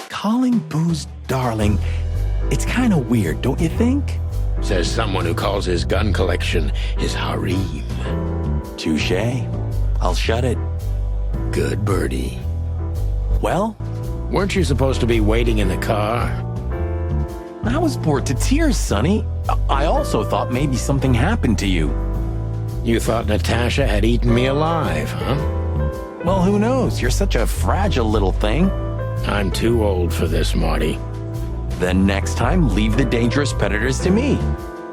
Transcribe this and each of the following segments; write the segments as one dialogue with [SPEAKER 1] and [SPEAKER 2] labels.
[SPEAKER 1] Calling booze darling, it's kind of weird, don't you think?
[SPEAKER 2] Says someone who calls his gun collection his harem.
[SPEAKER 1] Touché. I'll shut it.
[SPEAKER 2] Good birdie.
[SPEAKER 1] Well,
[SPEAKER 2] Weren't you supposed to be waiting in the car?
[SPEAKER 1] I was bored to tears, Sonny. I also thought maybe something happened to you.
[SPEAKER 2] You thought Natasha had eaten me alive, huh?
[SPEAKER 1] Well, who knows? You're such a fragile little thing.
[SPEAKER 2] I'm too old for this, Marty.
[SPEAKER 1] Then next time, leave the dangerous predators to me.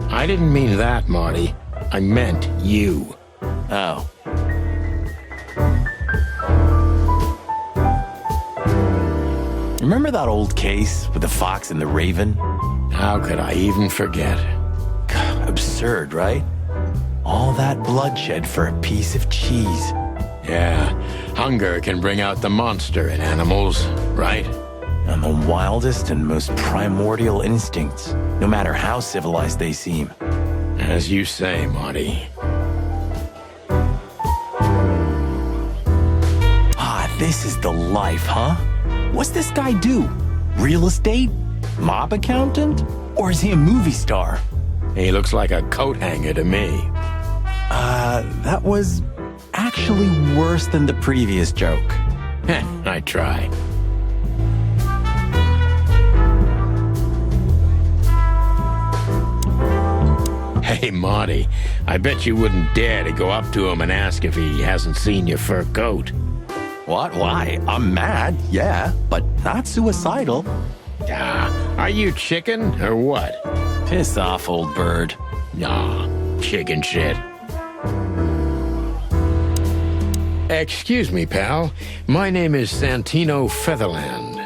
[SPEAKER 2] I didn't mean that, Marty. I meant you.
[SPEAKER 1] Oh. Remember that old case with the fox and the raven?
[SPEAKER 2] How could I even forget?
[SPEAKER 1] Absurd, right? All that bloodshed for a piece of cheese.
[SPEAKER 2] Yeah, hunger can bring out the monster in animals, right?
[SPEAKER 1] And the wildest and most primordial instincts, no matter how civilized they seem.
[SPEAKER 2] As you say, Marty.
[SPEAKER 1] Ah, this is the life, huh? What's this guy do? Real estate? Mob accountant? Or is he a movie star?
[SPEAKER 2] He looks like a coat hanger to me.
[SPEAKER 1] That was actually worse than the previous joke.
[SPEAKER 2] Heh, I try. Hey, Marty, I bet you wouldn't dare to go up to him and ask if he hasn't seen your fur coat.
[SPEAKER 1] What? Why? I'm mad, yeah, but not suicidal.
[SPEAKER 2] Ah, are you chicken or what?
[SPEAKER 1] Piss off, old bird.
[SPEAKER 2] Nah, chicken shit. Excuse me, pal. My name is Santino Featherland.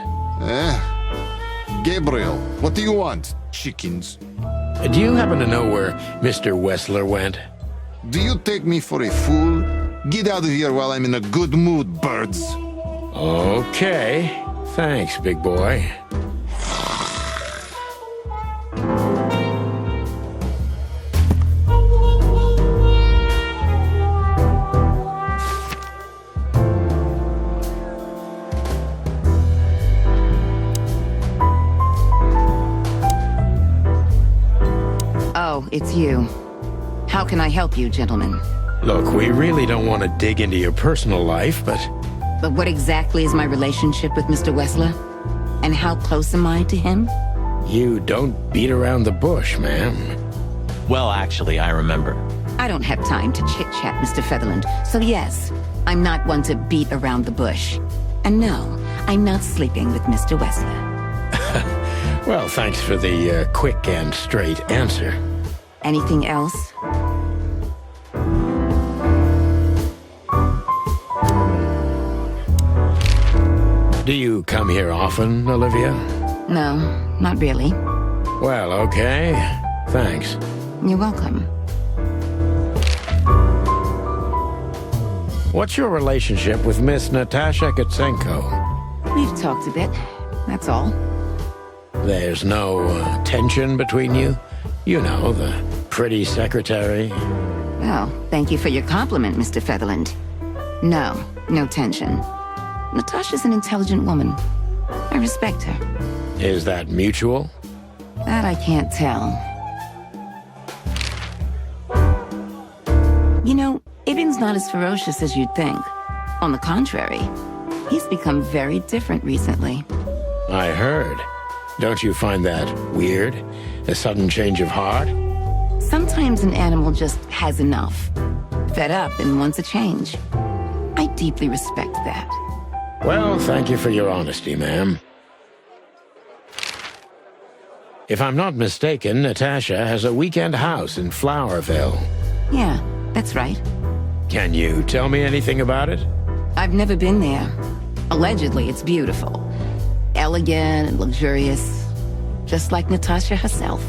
[SPEAKER 3] Gabriel, what do you want? Chickens.
[SPEAKER 2] Do you happen to know where Mr. Wessler went?
[SPEAKER 3] Do you take me for a fool? Get out of here while I'm in a good mood, birds.
[SPEAKER 2] Okay. Thanks, big boy.
[SPEAKER 4] Oh, it's you. How can I help you, gentlemen?
[SPEAKER 2] Look, we really don't want to dig into your personal life, but
[SPEAKER 4] But what exactly is my relationship with Mr. Wessler? And how close am I to him?
[SPEAKER 2] you don't beat around the bush, ma'am.
[SPEAKER 1] Well, actually, I remember.
[SPEAKER 4] I don't have time to chit-chat, Mr. Featherland. So yes, I'm not one to beat around the bush. And no, I'm not sleeping with Mr. Wessler.
[SPEAKER 2] Well, thanks for the quick and straight answer.
[SPEAKER 4] Anything else?
[SPEAKER 2] Do you come here often, Olivia?
[SPEAKER 4] No, not really.
[SPEAKER 2] Well, okay. Thanks.
[SPEAKER 4] You're welcome.
[SPEAKER 2] What's your relationship with Miss Natasha Kutsenko?
[SPEAKER 4] We've talked a bit, that's all.
[SPEAKER 2] There's no tension between you? You know, the pretty secretary.
[SPEAKER 4] Well, thank you for your compliment, Mr. Featherland. No, no tension. Natasha's an intelligent woman. I respect her.
[SPEAKER 2] Is that mutual?
[SPEAKER 4] That I can't tell. You know, Ibn's not as ferocious as you'd think. On the contrary, he's become very different recently.
[SPEAKER 2] I heard. Don't you find that weird? A sudden change of heart?
[SPEAKER 4] Sometimes an animal just has enough. Fed up and wants a change. I deeply respect that.
[SPEAKER 2] Well, thank you for your honesty, ma'am. If I'm not mistaken, Natasha has a weekend house in Flowerville.
[SPEAKER 4] Yeah, that's right.
[SPEAKER 2] Can you tell me anything about it?
[SPEAKER 4] I've never been there. Allegedly, it's beautiful. Elegant and luxurious. Just like Natasha herself.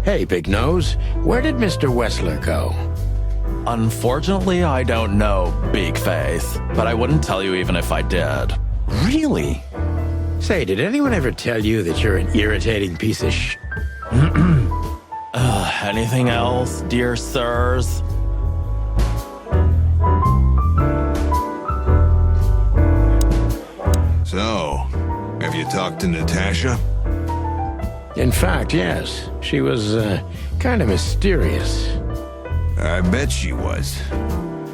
[SPEAKER 2] Hey, Big Nose, where did Mr. Wessler go?
[SPEAKER 5] Unfortunately, I don't know, Big Face, but I wouldn't tell you even if I did.
[SPEAKER 1] Really?
[SPEAKER 2] Say, did anyone ever tell you that you're an irritating piece of sh...
[SPEAKER 5] Anything else, dear sirs?
[SPEAKER 3] So, have you talked to Natasha?
[SPEAKER 2] In fact, yes. She was, kind of mysterious.
[SPEAKER 3] I bet she was.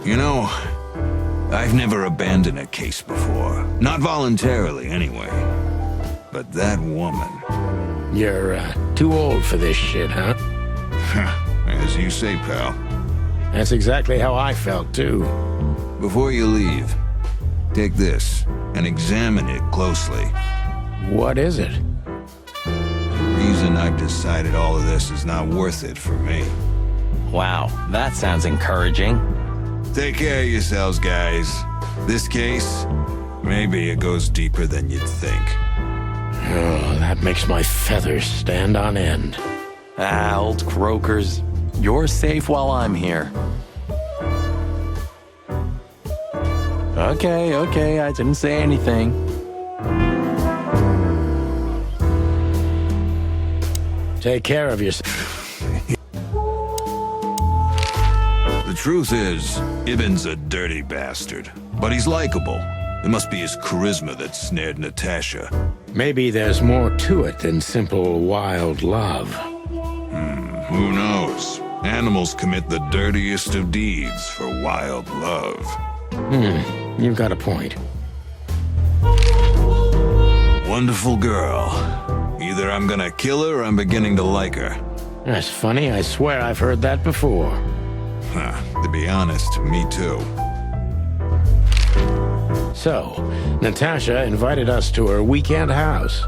[SPEAKER 3] You know, I've never abandoned a case before. Not voluntarily, anyway. But that woman...
[SPEAKER 2] You're, too old for this shit, huh?
[SPEAKER 3] As you say, pal.
[SPEAKER 2] That's exactly how I felt, too.
[SPEAKER 3] Before you leave, take this and examine it closely.
[SPEAKER 2] What is it?
[SPEAKER 3] The reason I've decided all of this is not worth it for me.
[SPEAKER 5] Wow, that sounds encouraging.
[SPEAKER 3] Take care of yourselves, guys. This case, maybe it goes deeper than you'd think.
[SPEAKER 2] Oh, that makes my feathers stand on end.
[SPEAKER 5] Old croakers, you're safe while I'm here. Okay, I didn't say anything.
[SPEAKER 2] Take care of yourself.
[SPEAKER 3] The truth is, Ibn's a dirty bastard, but he's likable. It must be his charisma that snared Natasha.
[SPEAKER 2] Maybe there's more to it than simple wild love.
[SPEAKER 3] Who knows? Animals commit the dirtiest of deeds for wild love.
[SPEAKER 2] You've got a point.
[SPEAKER 3] Wonderful girl. Either I'm gonna kill her or I'm beginning to like her.
[SPEAKER 2] That's funny. I swear I've heard that before.
[SPEAKER 3] To be honest, me too.
[SPEAKER 2] So, Natasha invited us to her weekend house.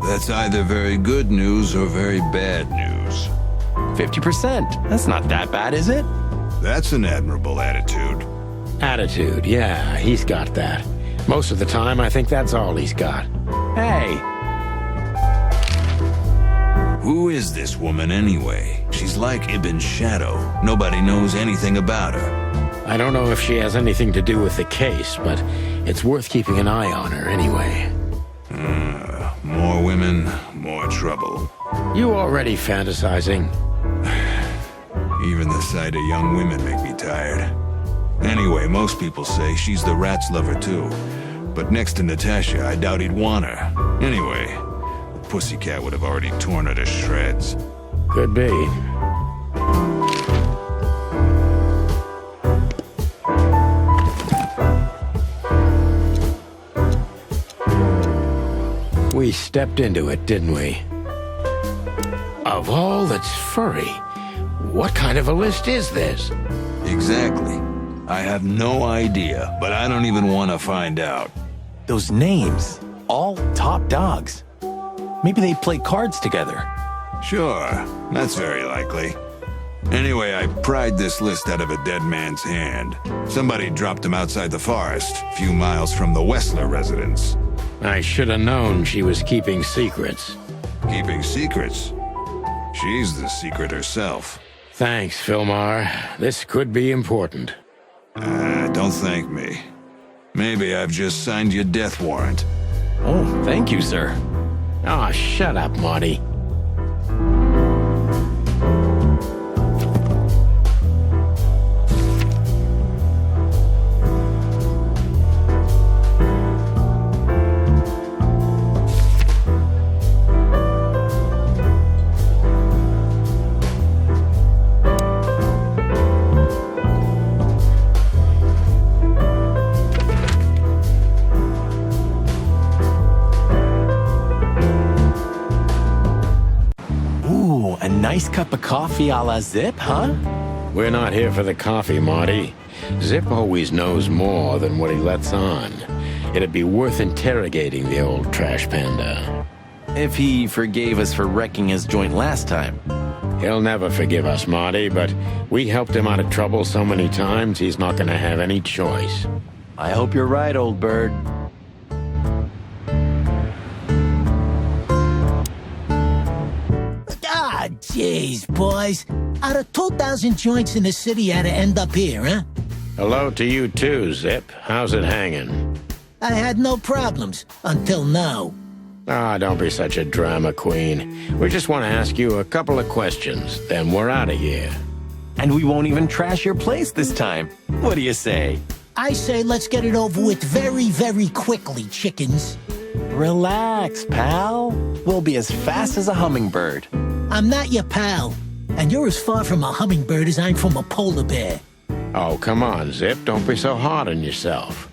[SPEAKER 3] That's either very good news or very bad news.
[SPEAKER 5] 50%. That's not that bad, is it?
[SPEAKER 3] That's an admirable attitude.
[SPEAKER 2] Attitude, yeah, he's got that. Most of the time, I think that's all he's got.
[SPEAKER 5] Hey,
[SPEAKER 3] Who is this woman anyway? She's like Ibn's shadow. Nobody knows anything about her.
[SPEAKER 2] I don't know if she has anything to do with the case, but it's worth keeping an eye on her anyway.
[SPEAKER 3] More women, more trouble.
[SPEAKER 2] You already fantasizing?
[SPEAKER 3] Even the sight of young women make me tired. Anyway, most people say she's the rat's lover too. But next to Natasha, I doubt he'd want her. Anyway, the pussycat would have already torn her to shreds.
[SPEAKER 2] Could be. We stepped into it, didn't we? Of all that's furry, what kind of a list is this?
[SPEAKER 3] Exactly. I have no idea, but I don't even want to find out.
[SPEAKER 5] those names, all top dogs. Maybe they play cards together.
[SPEAKER 3] Sure, that's very likely. Anyway, I pried this list out of a dead man's hand. Somebody dropped him outside the forest, a few miles from the Wessler residence.
[SPEAKER 2] I should have known she was keeping secrets.
[SPEAKER 3] Keeping secrets? She's the secret herself.
[SPEAKER 2] Thanks, Filmar. This could be important.
[SPEAKER 3] Don't thank me. Maybe I've just signed your death warrant.
[SPEAKER 5] Oh, thank you, sir.
[SPEAKER 2] Oh, shut up, Marty.
[SPEAKER 5] A nice cup of coffee a la Zip, huh?
[SPEAKER 2] We're not here for the coffee, Marty. Zip always knows more than what he lets on. It'd be worth interrogating the old trash panda.
[SPEAKER 5] If he forgave us for wrecking his joint last time.
[SPEAKER 2] He'll never forgive us, Marty, but we helped him out of trouble so many times, he's not gonna have any choice.
[SPEAKER 5] I hope you're right, old bird.
[SPEAKER 6] jeez, boys. Out of 2,000 joints in the city, how'd it end up here, huh?
[SPEAKER 2] Hello to you too, Zip. How's it hanging?
[SPEAKER 6] I had no problems, until now.
[SPEAKER 2] Ah, don't be such a drama queen. We just want to ask you a couple of questions, then we're out of here.
[SPEAKER 5] And we won't even trash your place this time. What do you say?
[SPEAKER 6] I say let's get it over with very, very quickly, chickens.
[SPEAKER 5] Relax, pal. We'll be as fast as a hummingbird.
[SPEAKER 6] I'm not your pal, and you're as far from a hummingbird as I'm from a polar bear.
[SPEAKER 2] Oh, come on, Zip. Don't be so hard on yourself.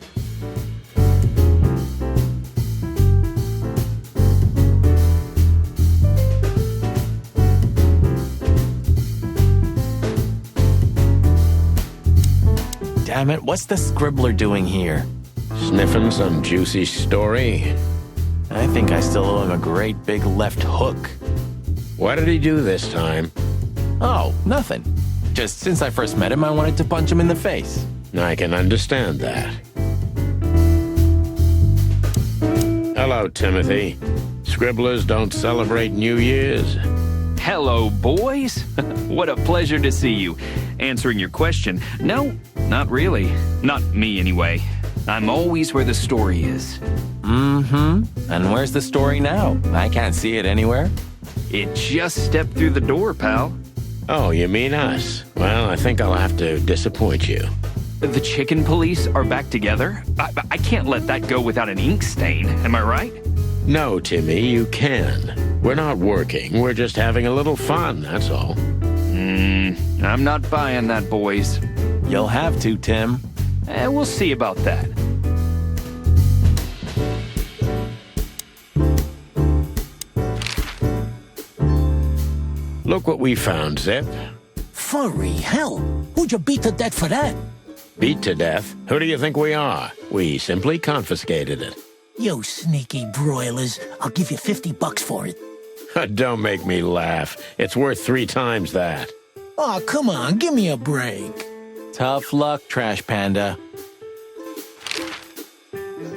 [SPEAKER 5] Damn it, what's the scribbler doing here?
[SPEAKER 2] Sniffing some juicy story?
[SPEAKER 5] I think I still owe him a great big left hook.
[SPEAKER 2] What did he do this time?
[SPEAKER 5] Oh, nothing. Just since I first met him, I wanted to punch him in the face.
[SPEAKER 2] I can understand that. Hello, Timothy. Scribblers don't celebrate New Year's.
[SPEAKER 7] Hello, boys. What a pleasure to see you. Answering your question, no, not really. Not me, anyway. I'm always where the story is.
[SPEAKER 5] Mm-hmm. And where's the story now? I can't see it anywhere.
[SPEAKER 7] It just stepped through the door, pal.
[SPEAKER 2] Oh, you mean us? Well, I think I'll have to disappoint you.
[SPEAKER 7] The chicken police are back together? I can't let that go without an ink stain, am I right?
[SPEAKER 2] No, Timmy, you can. We're not working. We're just having a little fun, that's all.
[SPEAKER 7] I'm not buying that, boys.
[SPEAKER 5] You'll have to, Tim.
[SPEAKER 7] We'll see about that.
[SPEAKER 2] Look what we found, Zip.
[SPEAKER 6] Furry hell. Who'd you beat to death for that?
[SPEAKER 2] Beat to death? Who do you think we are? We simply confiscated it.
[SPEAKER 6] You sneaky broilers. I'll give you $50 for it.
[SPEAKER 2] Don't make me laugh. It's worth 3 times that.
[SPEAKER 6] Oh, come on, give me a break.
[SPEAKER 5] Tough luck, Trash Panda.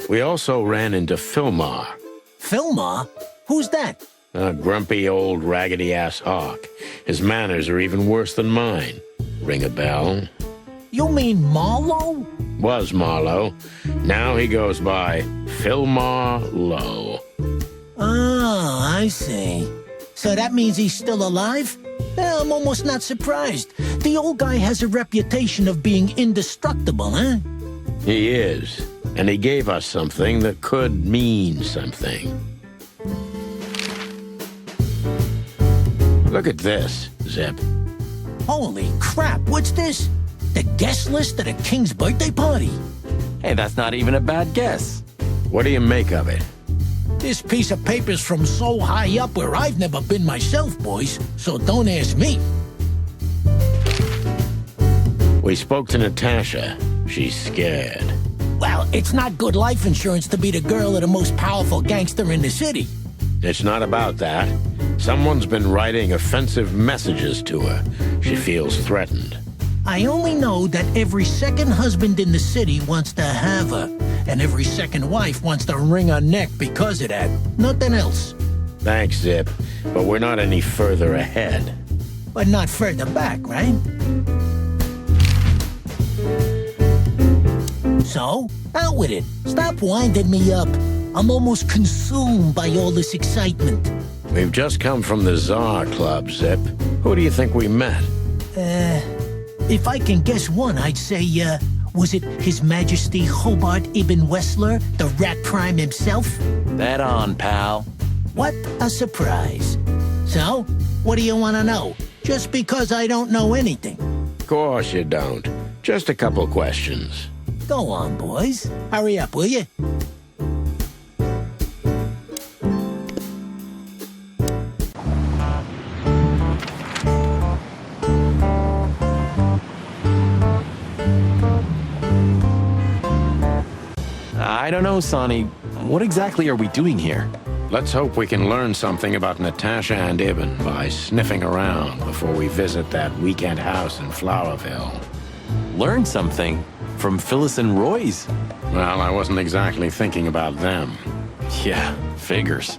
[SPEAKER 2] We also ran into Filmar,
[SPEAKER 6] Filmar? Who's that?
[SPEAKER 2] a grumpy old raggedy-ass hawk. His manners are even worse than mine. Ring a bell?
[SPEAKER 6] You mean Marlowe?
[SPEAKER 2] Was Marlowe. Now he goes by Filmar Lowe.
[SPEAKER 6] Oh, I see. So that means he's still alive? I'm almost not surprised. The old guy has a reputation of being indestructible, huh?
[SPEAKER 2] He is. And he gave us something that could mean something. Look at this, Zip.
[SPEAKER 6] Holy crap, what's this? The guest list at a king's birthday party?
[SPEAKER 5] Hey, that's not even a bad guess.
[SPEAKER 2] What do you make of it?
[SPEAKER 6] This piece of paper's from so high up where I've never been myself, boys, so don't ask me.
[SPEAKER 2] We spoke to Natasha. She's scared.
[SPEAKER 6] Well, it's not good life insurance to be the girl of the most powerful gangster in the city.
[SPEAKER 2] It's not about that. Someone's been writing offensive messages to her. She feels threatened.
[SPEAKER 6] I only know that every second husband in the city wants to have her, and every second wife wants to wring her neck because of that. Nothing else.
[SPEAKER 2] Thanks, Zip, but we're not any further ahead.
[SPEAKER 6] But not further back, right? So, out with it. Stop winding me up. I'm almost consumed by all this excitement.
[SPEAKER 2] We've just come from the Tsar Club, Zip. Who do you think we met?
[SPEAKER 6] If I can guess one, I'd say, was it His Majesty Hobart Ibn Wessler, the Rat Prime himself?
[SPEAKER 5] Bet on, pal.
[SPEAKER 6] What a surprise. So, what do you want to know? Just because I don't know anything.
[SPEAKER 2] Of course you don't. Just a couple questions.
[SPEAKER 6] Go on, boys. Hurry up, will you?
[SPEAKER 5] I don't know, Sonny. What exactly are we doing here?
[SPEAKER 2] Let's hope we can learn something about Natasha and Ibn by sniffing around before we visit that weekend house in Flowerville.
[SPEAKER 5] Learn something? From Phyllis and Roy's?
[SPEAKER 2] Well, I wasn't exactly thinking about them.
[SPEAKER 5] Yeah, figures.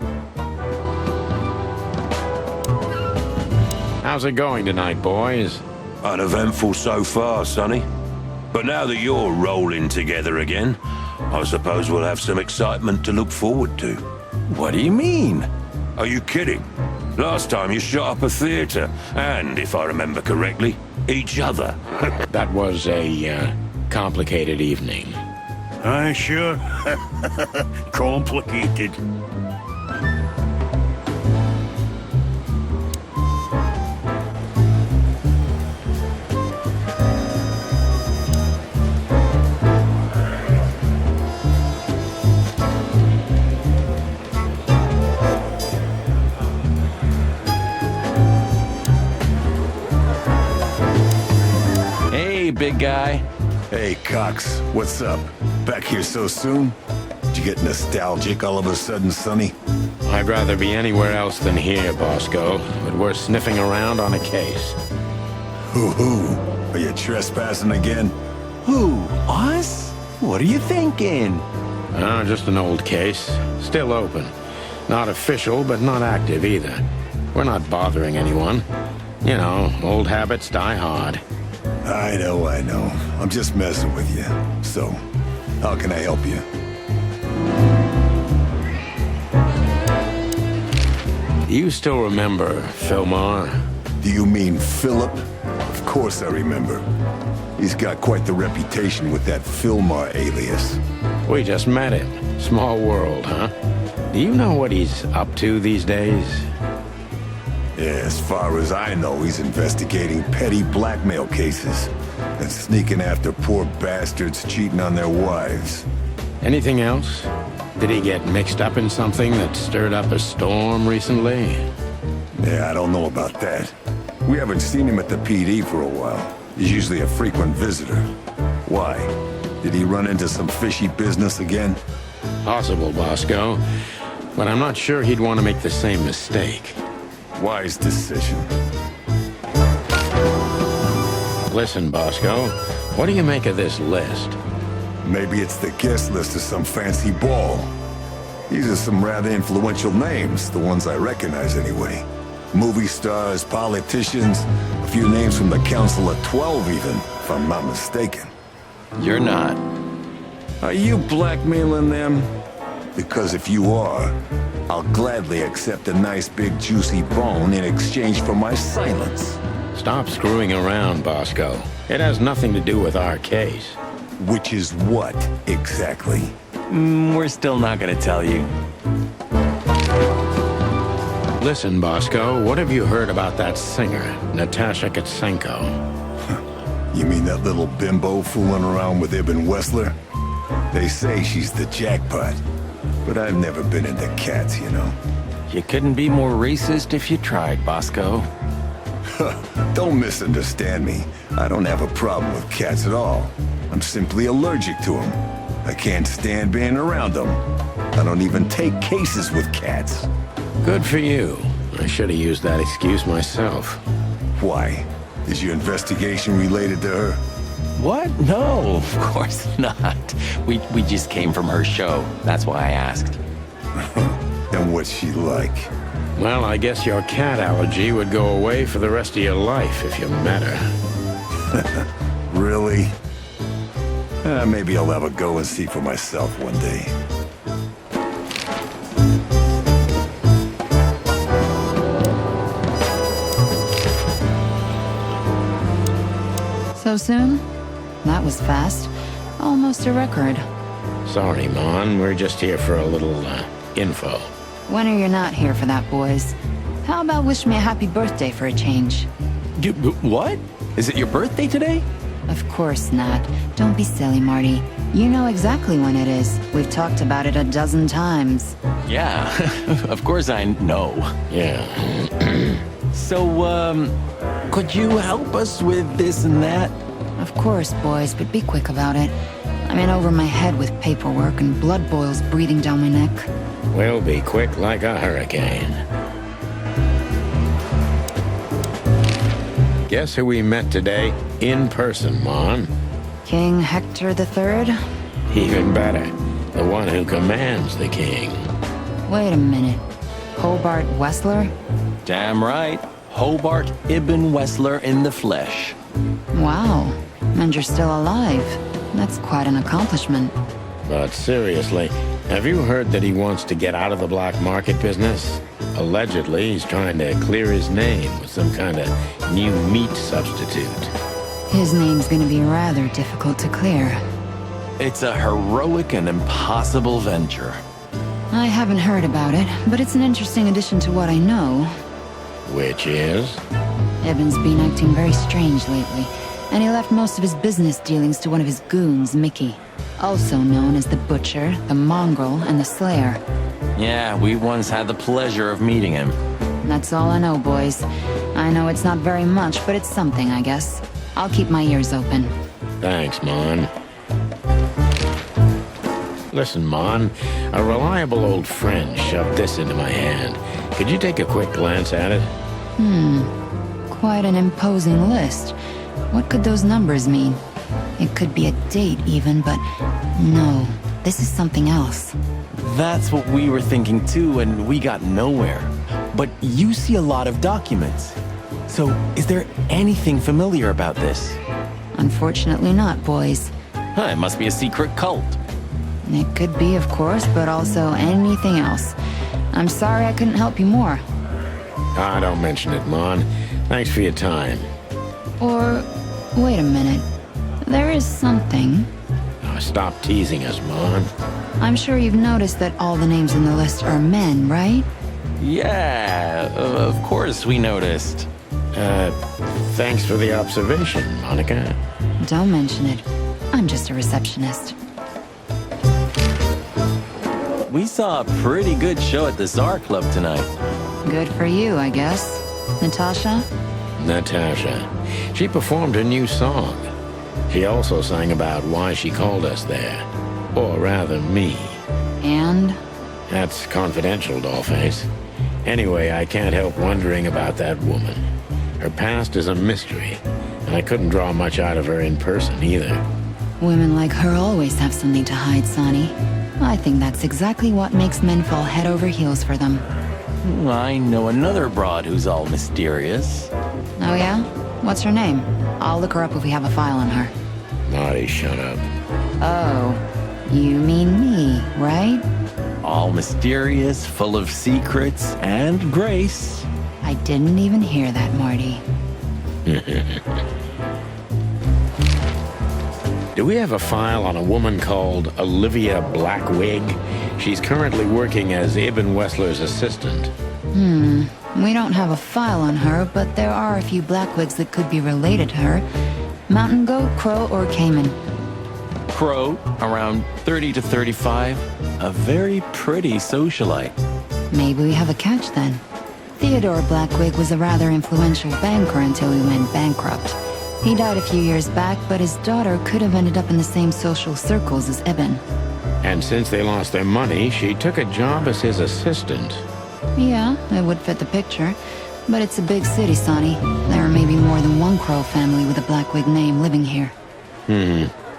[SPEAKER 2] How's it going tonight, boys?
[SPEAKER 8] Uneventful so far, Sonny. But now that you're rolling together again, I suppose we'll have some excitement to look forward to.
[SPEAKER 5] What do you mean?
[SPEAKER 8] Are you kidding? Last time you shot up a theater, and, if I remember correctly, each other.
[SPEAKER 2] That was a complicated evening.
[SPEAKER 9] Aye, sure. Complicated.
[SPEAKER 5] Hey, big guy.
[SPEAKER 10] Hey, Cox, what's up? Back here so soon? Did you get nostalgic all of a sudden, Sonny?
[SPEAKER 2] I'd rather be anywhere else than here, Bosco, but we're sniffing around on a case.
[SPEAKER 10] Hoo-hoo. Are you trespassing again?
[SPEAKER 5] Who? Us? What are you thinking?
[SPEAKER 2] Just an old case. Still open. Not official, but not active either. We're not bothering anyone. You know, old habits die hard.
[SPEAKER 10] I know. I'm just messing with you. So, how can I help you?
[SPEAKER 2] Do you still remember Fillmore?
[SPEAKER 10] Do you mean Philip? Of course I remember. He's got quite the reputation with that Fillmore alias.
[SPEAKER 2] We just met him. Small world, huh? Do you know what he's up to these days?
[SPEAKER 10] Yeah, as far as I know, he's investigating petty blackmail cases and sneaking after poor bastards cheating on their wives.
[SPEAKER 2] Anything else? Did he get mixed up in something that stirred up a storm recently?
[SPEAKER 10] Yeah, I don't know about that. We haven't seen him at the PD for a while. He's usually a frequent visitor. Why? Did he run into some fishy business again?
[SPEAKER 2] Possible, Bosco. But I'm not sure he'd want to make the same mistake.
[SPEAKER 10] Wise decision.
[SPEAKER 2] Listen, Bosco, what do you make of this list?
[SPEAKER 10] Maybe it's the guest list of some fancy ball. These are some rather influential names, the ones I recognize anyway. Movie stars, politicians, a few names from the Council of 12 even, if I'm not mistaken.
[SPEAKER 5] You're not.
[SPEAKER 10] Are you blackmailing them? Because if you are, I'll gladly accept a nice big juicy bone in exchange for my silence.
[SPEAKER 2] Stop screwing around, Bosco. It has nothing to do with our case.
[SPEAKER 10] Which is what, exactly?
[SPEAKER 5] We're still not gonna tell you.
[SPEAKER 2] Listen, Bosco, what have you heard about that singer, Natasha Katsenko?
[SPEAKER 10] You mean that little bimbo fooling around with Ibn Wessler? They say she's the jackpot, but I've never been into cats, you know.
[SPEAKER 5] You couldn't be more racist if you tried, Bosco.
[SPEAKER 10] Don't misunderstand me. I don't have a problem with cats at all. I'm simply allergic to them. I can't stand being around them. I don't even take cases with cats.
[SPEAKER 2] Good for you. I should have used that excuse myself.
[SPEAKER 10] Why? Is your investigation related to her?
[SPEAKER 5] What? No, of course not. We just came from her show. That's why I asked.
[SPEAKER 10] And what's she like?
[SPEAKER 2] Well, I guess your cat allergy would go away for the rest of your life if you met her.
[SPEAKER 10] Really? Maybe I'll have a go and see for myself one day.
[SPEAKER 4] So soon? That was fast. Almost a record.
[SPEAKER 2] Sorry, Mon. We're just here for a little, info.
[SPEAKER 4] When are you not here for that, boys? How about wish me a happy birthday for a change?
[SPEAKER 5] What? Is it your birthday today?
[SPEAKER 4] Of course not. Don't be silly, Marty. You know exactly when it is. We've talked about it a dozen times.
[SPEAKER 5] Yeah, of course I know.
[SPEAKER 2] Yeah.
[SPEAKER 5] So, could you help us with this and that?
[SPEAKER 4] Of course, boys, but be quick about it. I'm in over my head with paperwork and blood boils breathing down my neck.
[SPEAKER 2] We'll be quick like a hurricane. Guess who we met today in person, Mon?
[SPEAKER 4] King Hector III?
[SPEAKER 2] Even better, the one who commands the king.
[SPEAKER 4] Wait a minute. Hobart Wessler?
[SPEAKER 5] Damn right. Hobart Ibn Wessler in the flesh.
[SPEAKER 4] Wow. And you're still alive. That's quite an accomplishment.
[SPEAKER 2] But seriously, have you heard that he wants to get out of the black market business? Allegedly, he's trying to clear his name with some kind of new meat substitute.
[SPEAKER 4] His name's gonna be rather difficult to clear.
[SPEAKER 5] It's a heroic and impossible venture.
[SPEAKER 4] I haven't heard about it, but it's an interesting addition to what I know.
[SPEAKER 2] Which is?
[SPEAKER 4] Evan's been acting very strange lately, and he left most of his business dealings to one of his goons, Mickey. Also known as the Butcher, the Mongrel, and the Slayer.
[SPEAKER 5] Yeah, we once had the pleasure of meeting him.
[SPEAKER 4] That's all I know, boys. I know it's not very much, but it's something, I guess. I'll keep my ears open.
[SPEAKER 2] Thanks, Mon. Listen, Mon, a reliable old friend shoved this into my hand. Could you take a quick glance at it?
[SPEAKER 4] Quite an imposing list. What could those numbers mean? It could be a date even, but no, this is something else.
[SPEAKER 5] That's what we were thinking too, and we got nowhere. But you see a lot of documents. So, is there anything familiar about this?
[SPEAKER 4] Unfortunately not, boys.
[SPEAKER 5] Huh, it must be a secret cult.
[SPEAKER 4] It could be, of course, but also anything else. I'm sorry I couldn't help you more.
[SPEAKER 2] Ah, don't mention it, Mon. Thanks for your time.
[SPEAKER 4] Or, wait a minute. There is something.
[SPEAKER 2] Oh, stop teasing us, Mon.
[SPEAKER 4] I'm sure you've noticed that all the names in the list are men, right?
[SPEAKER 5] Yeah, of course we noticed.
[SPEAKER 2] Thanks for the observation, Monica.
[SPEAKER 4] Don't mention it. I'm just a receptionist.
[SPEAKER 5] We saw a pretty good show at the Tsar Club tonight.
[SPEAKER 4] Good for you, I guess. Natasha?
[SPEAKER 2] Natasha. She performed a new song. She also sang about why she called us there. Or rather, me.
[SPEAKER 4] And?
[SPEAKER 2] That's confidential, Dollface. Anyway, I can't help wondering about that woman. Her past is a mystery, and I couldn't draw much out of her in person either.
[SPEAKER 4] Women like her always have something to hide, Sonny. I think that's exactly what makes men fall head over heels for them.
[SPEAKER 5] I know another broad who's all mysterious.
[SPEAKER 4] Oh yeah? What's her name? I'll look her up if we have a file on her.
[SPEAKER 2] Marty, shut up.
[SPEAKER 4] Oh, you mean me, right?
[SPEAKER 5] All mysterious, full of secrets, and grace.
[SPEAKER 4] I didn't even hear that, Marty.
[SPEAKER 2] Do we have a file on a woman called Olivia Blackwig? She's currently working as Ibn Wessler's assistant.
[SPEAKER 4] We don't have a file on her, but there are a few Blackwigs that could be related to her. Mountain goat, crow, or caiman.
[SPEAKER 5] Crow, around 30 to 35. A very pretty socialite.
[SPEAKER 4] Maybe we have a catch then. Theodore Blackwig was a rather influential banker until he went bankrupt. He died a few years back, but his daughter could have ended up in the same social circles as Ibn.
[SPEAKER 2] And since they lost their money, she took a job as his assistant.
[SPEAKER 4] Yeah, it would fit the picture. But it's a big city, Sonny. There may be more than one Crow family with a Blackwig name living here.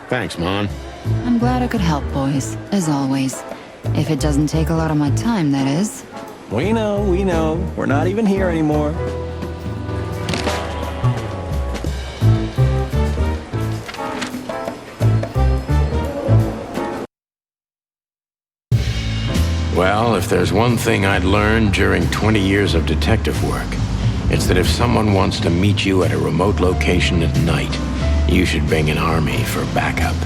[SPEAKER 2] Thanks, Mon.
[SPEAKER 4] I'm glad I could help, boys, as always. If it doesn't take a lot of my time, that is.
[SPEAKER 5] We know. We're not even here anymore.
[SPEAKER 2] Well, if there's one thing I'd learned during 20 years of detective work, it's that if someone wants to meet you at a remote location at night, you should bring an army for backup.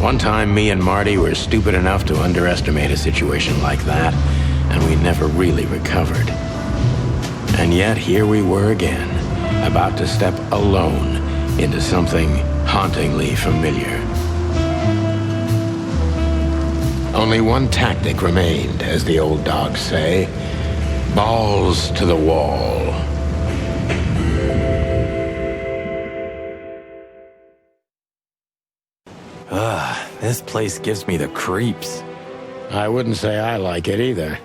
[SPEAKER 2] One time, me and Marty were stupid enough to underestimate a situation like that, and we never really recovered. And yet, here we were again, about to step alone into something hauntingly familiar. Only one tactic remained, as the old dogs say. Balls to the wall.
[SPEAKER 5] This place gives me the creeps.
[SPEAKER 2] I wouldn't say I like it either.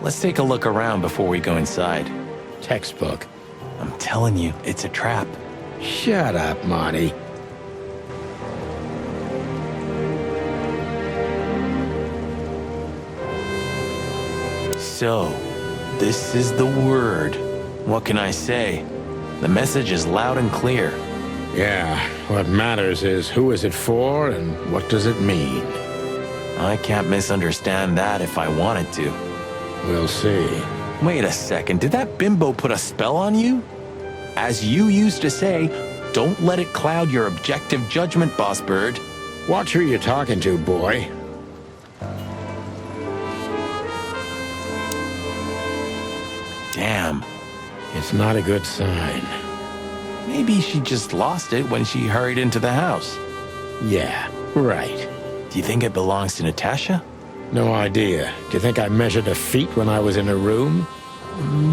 [SPEAKER 5] Let's take a look around before we go inside.
[SPEAKER 2] Textbook.
[SPEAKER 5] I'm telling you, it's a trap.
[SPEAKER 2] Shut up, Marty.
[SPEAKER 5] So, this is the word. What can I say? The message is loud and clear.
[SPEAKER 2] Yeah, what matters is who is it for and what does it mean?
[SPEAKER 5] I can't misunderstand that if I wanted to.
[SPEAKER 2] We'll see.
[SPEAKER 5] Wait a second, did that bimbo put a spell on you? As you used to say, don't let it cloud your objective judgment, Boss Bird.
[SPEAKER 2] Watch who you're talking to, boy.
[SPEAKER 5] Damn.
[SPEAKER 2] It's not a good sign.
[SPEAKER 5] Maybe she just lost it when she hurried into the house.
[SPEAKER 2] Yeah, right.
[SPEAKER 5] Do you think it belongs to Natasha?
[SPEAKER 2] No idea. Do you think I measured her feet when I was in her room?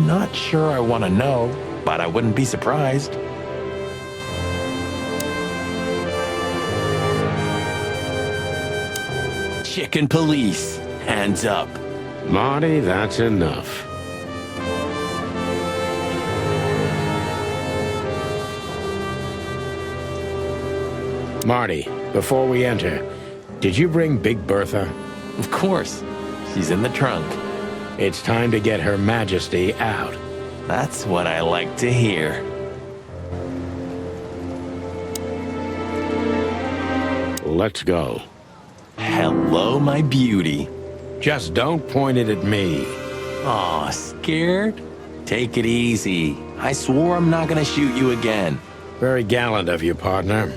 [SPEAKER 5] Not sure I want to know, but I wouldn't be surprised. Chicken police. Hands up.
[SPEAKER 2] Marty, that's enough. Marty, before we enter, did you bring Big Bertha?
[SPEAKER 5] Of course. She's in the trunk.
[SPEAKER 2] It's time to get Her Majesty out.
[SPEAKER 5] That's what I like to hear.
[SPEAKER 2] Let's go.
[SPEAKER 5] Hello, my beauty.
[SPEAKER 2] Just don't point it at me.
[SPEAKER 5] Aw, scared? Take it easy. I swore I'm not gonna shoot you again.
[SPEAKER 2] Very gallant of you, partner.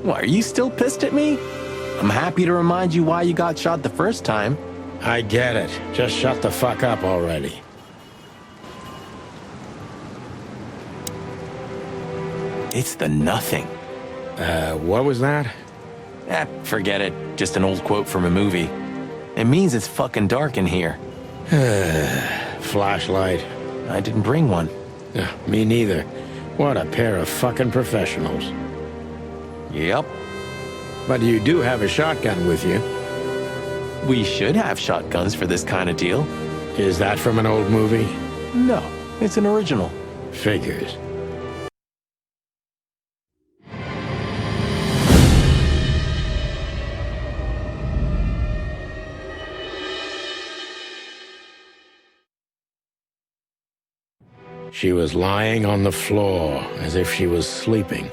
[SPEAKER 5] What, are you still pissed at me? I'm happy to remind you why you got shot the first time.
[SPEAKER 2] I get it. Just shut the fuck up already.
[SPEAKER 5] It's the nothing.
[SPEAKER 2] What was that?
[SPEAKER 5] Forget it. Just an old quote from a movie. It means it's fucking dark in here.
[SPEAKER 2] Flashlight.
[SPEAKER 5] I didn't bring one.
[SPEAKER 2] Me neither. What a pair of fucking professionals.
[SPEAKER 5] Yep.
[SPEAKER 2] But you do have a shotgun with you.
[SPEAKER 5] We should have shotguns for this kind of deal.
[SPEAKER 2] Is that from an old movie?
[SPEAKER 5] No, it's an original.
[SPEAKER 2] Figures. She was lying on the floor as if she was sleeping.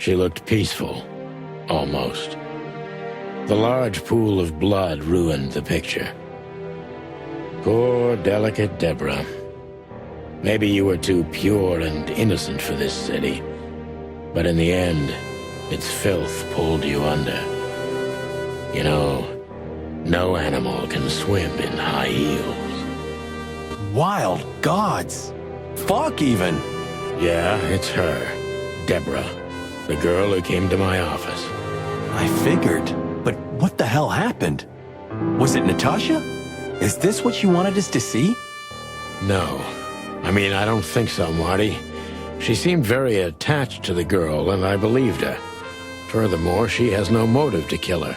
[SPEAKER 2] She looked peaceful, almost. The large pool of blood ruined the picture. Poor, delicate Deborah. Maybe you were too pure and innocent for this city, but in the end, its filth pulled you under. You know, no animal can swim in high heels.
[SPEAKER 5] Wild gods! Fuck, even!
[SPEAKER 2] Yeah, it's her. Deborah. The girl who came to my office.
[SPEAKER 5] I figured, but what the hell happened? Was it Natasha? Is this what you wanted us to see?
[SPEAKER 2] No. I mean, I don't think so, Marty. She seemed very attached to the girl, and I believed her. Furthermore, she has no motive to kill her.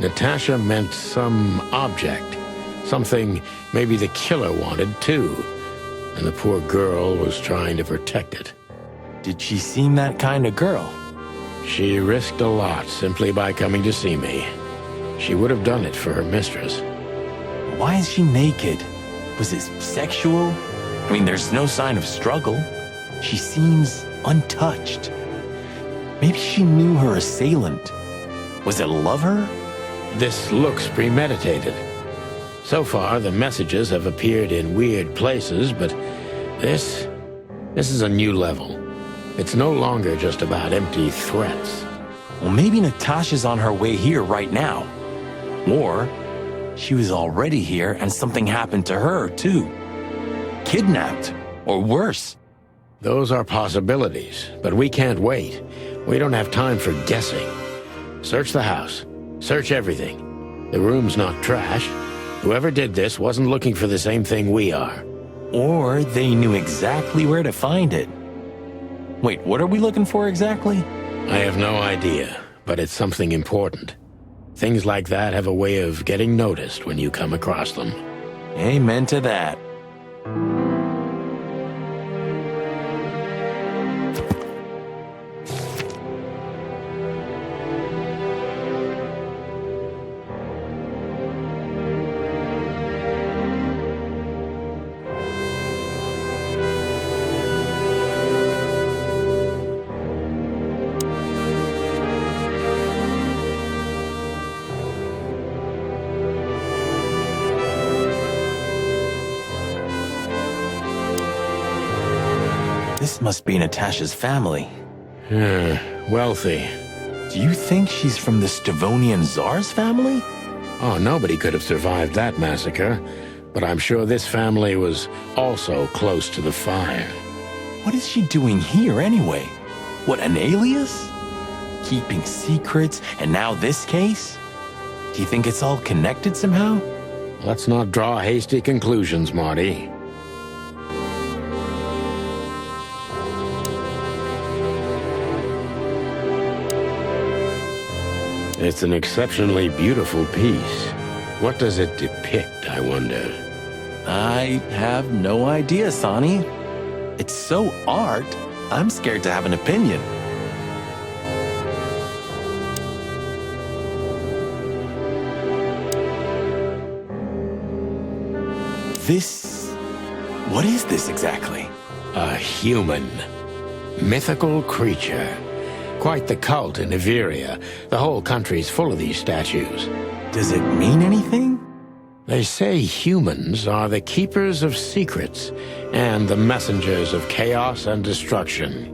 [SPEAKER 2] Natasha meant some object. Something maybe the killer wanted, too. And the poor girl was trying to protect it.
[SPEAKER 5] Did she seem that kind of girl?
[SPEAKER 2] She risked a lot simply by coming to see me. She would have done it for her mistress.
[SPEAKER 5] Why is she naked? Was it sexual? I mean, there's no sign of struggle. She seems untouched. Maybe she knew her assailant. Was it a lover?
[SPEAKER 2] This looks premeditated. So far, the messages have appeared in weird places, but this is a new level. It's no longer just about empty threats.
[SPEAKER 5] Well, maybe Natasha's on her way here right now. Or she was already here and something happened to her, too. Kidnapped, or worse.
[SPEAKER 2] Those are possibilities, but we can't wait. We don't have time for guessing. Search the house. Search everything. The room's not trashed. Whoever did this wasn't looking for the same thing we are.
[SPEAKER 5] Or they knew exactly where to find it. Wait, what are we looking for exactly?
[SPEAKER 2] I have no idea, but it's something important. Things like that have a way of getting noticed when you come across them.
[SPEAKER 5] Amen to that. This must be Natasha's family.
[SPEAKER 2] Wealthy.
[SPEAKER 5] Do you think she's from the Stavonian Tsar's family?
[SPEAKER 2] Oh, nobody could have survived that massacre. But I'm sure this family was also close to the fire.
[SPEAKER 5] What is she doing here anyway? What, an alias? Keeping secrets, and now this case? Do you think it's all connected somehow?
[SPEAKER 2] Let's not draw hasty conclusions, Marty. It's an exceptionally beautiful piece. What does it depict, I wonder?
[SPEAKER 5] I have no idea, Sonny. It's so art, I'm scared to have an opinion. What is this exactly?
[SPEAKER 2] A human. Mythical creature. Quite the cult in Iveria. The whole country's full of these statues.
[SPEAKER 5] Does it mean anything?
[SPEAKER 2] They say humans are the keepers of secrets and the messengers of chaos and destruction.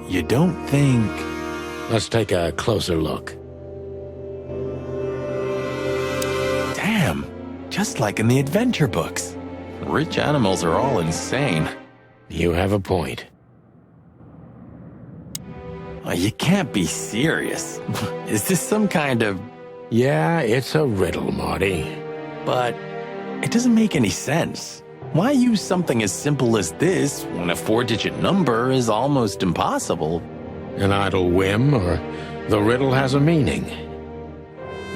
[SPEAKER 5] You don't think...
[SPEAKER 2] Let's take a closer look.
[SPEAKER 5] Damn, just like in the adventure books. Rich animals are all insane.
[SPEAKER 2] You have a point.
[SPEAKER 5] Oh, you can't be serious. Is this some kind of...
[SPEAKER 2] Yeah, it's a riddle, Marty.
[SPEAKER 5] But it doesn't make any sense. Why use something as simple as this when a 4-digit number is almost impossible?
[SPEAKER 2] An idle whim, or the riddle has a meaning?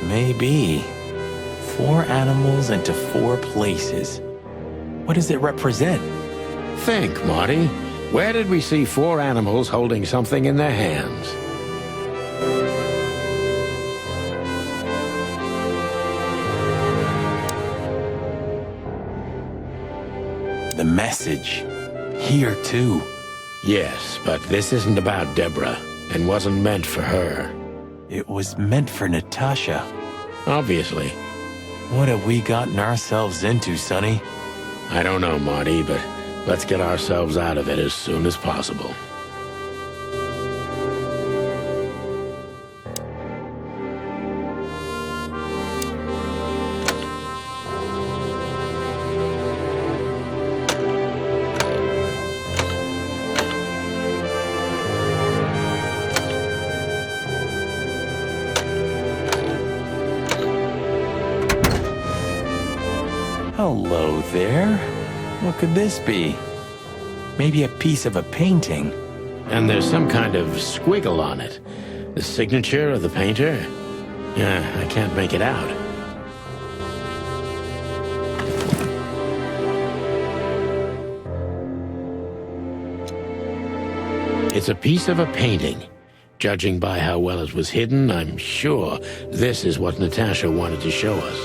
[SPEAKER 5] Maybe. 4 animals into 4 places. What does it represent?
[SPEAKER 2] Think, Marty. Where did we see 4 animals holding something in their hands?
[SPEAKER 5] The message. Here, too.
[SPEAKER 2] Yes, but this isn't about Deborah, and wasn't meant for her.
[SPEAKER 5] It was meant for Natasha.
[SPEAKER 2] Obviously.
[SPEAKER 5] What have we gotten ourselves into, Sonny?
[SPEAKER 2] I don't know, Marty, but let's get ourselves out of it as soon as possible.
[SPEAKER 5] Hello there. What could this be? Maybe a piece of a painting.
[SPEAKER 2] And there's some kind of squiggle on it. The signature of the painter? Yeah, I can't make it out. It's a piece of a painting. Judging by how well it was hidden, I'm sure this is what Natasha wanted to show us.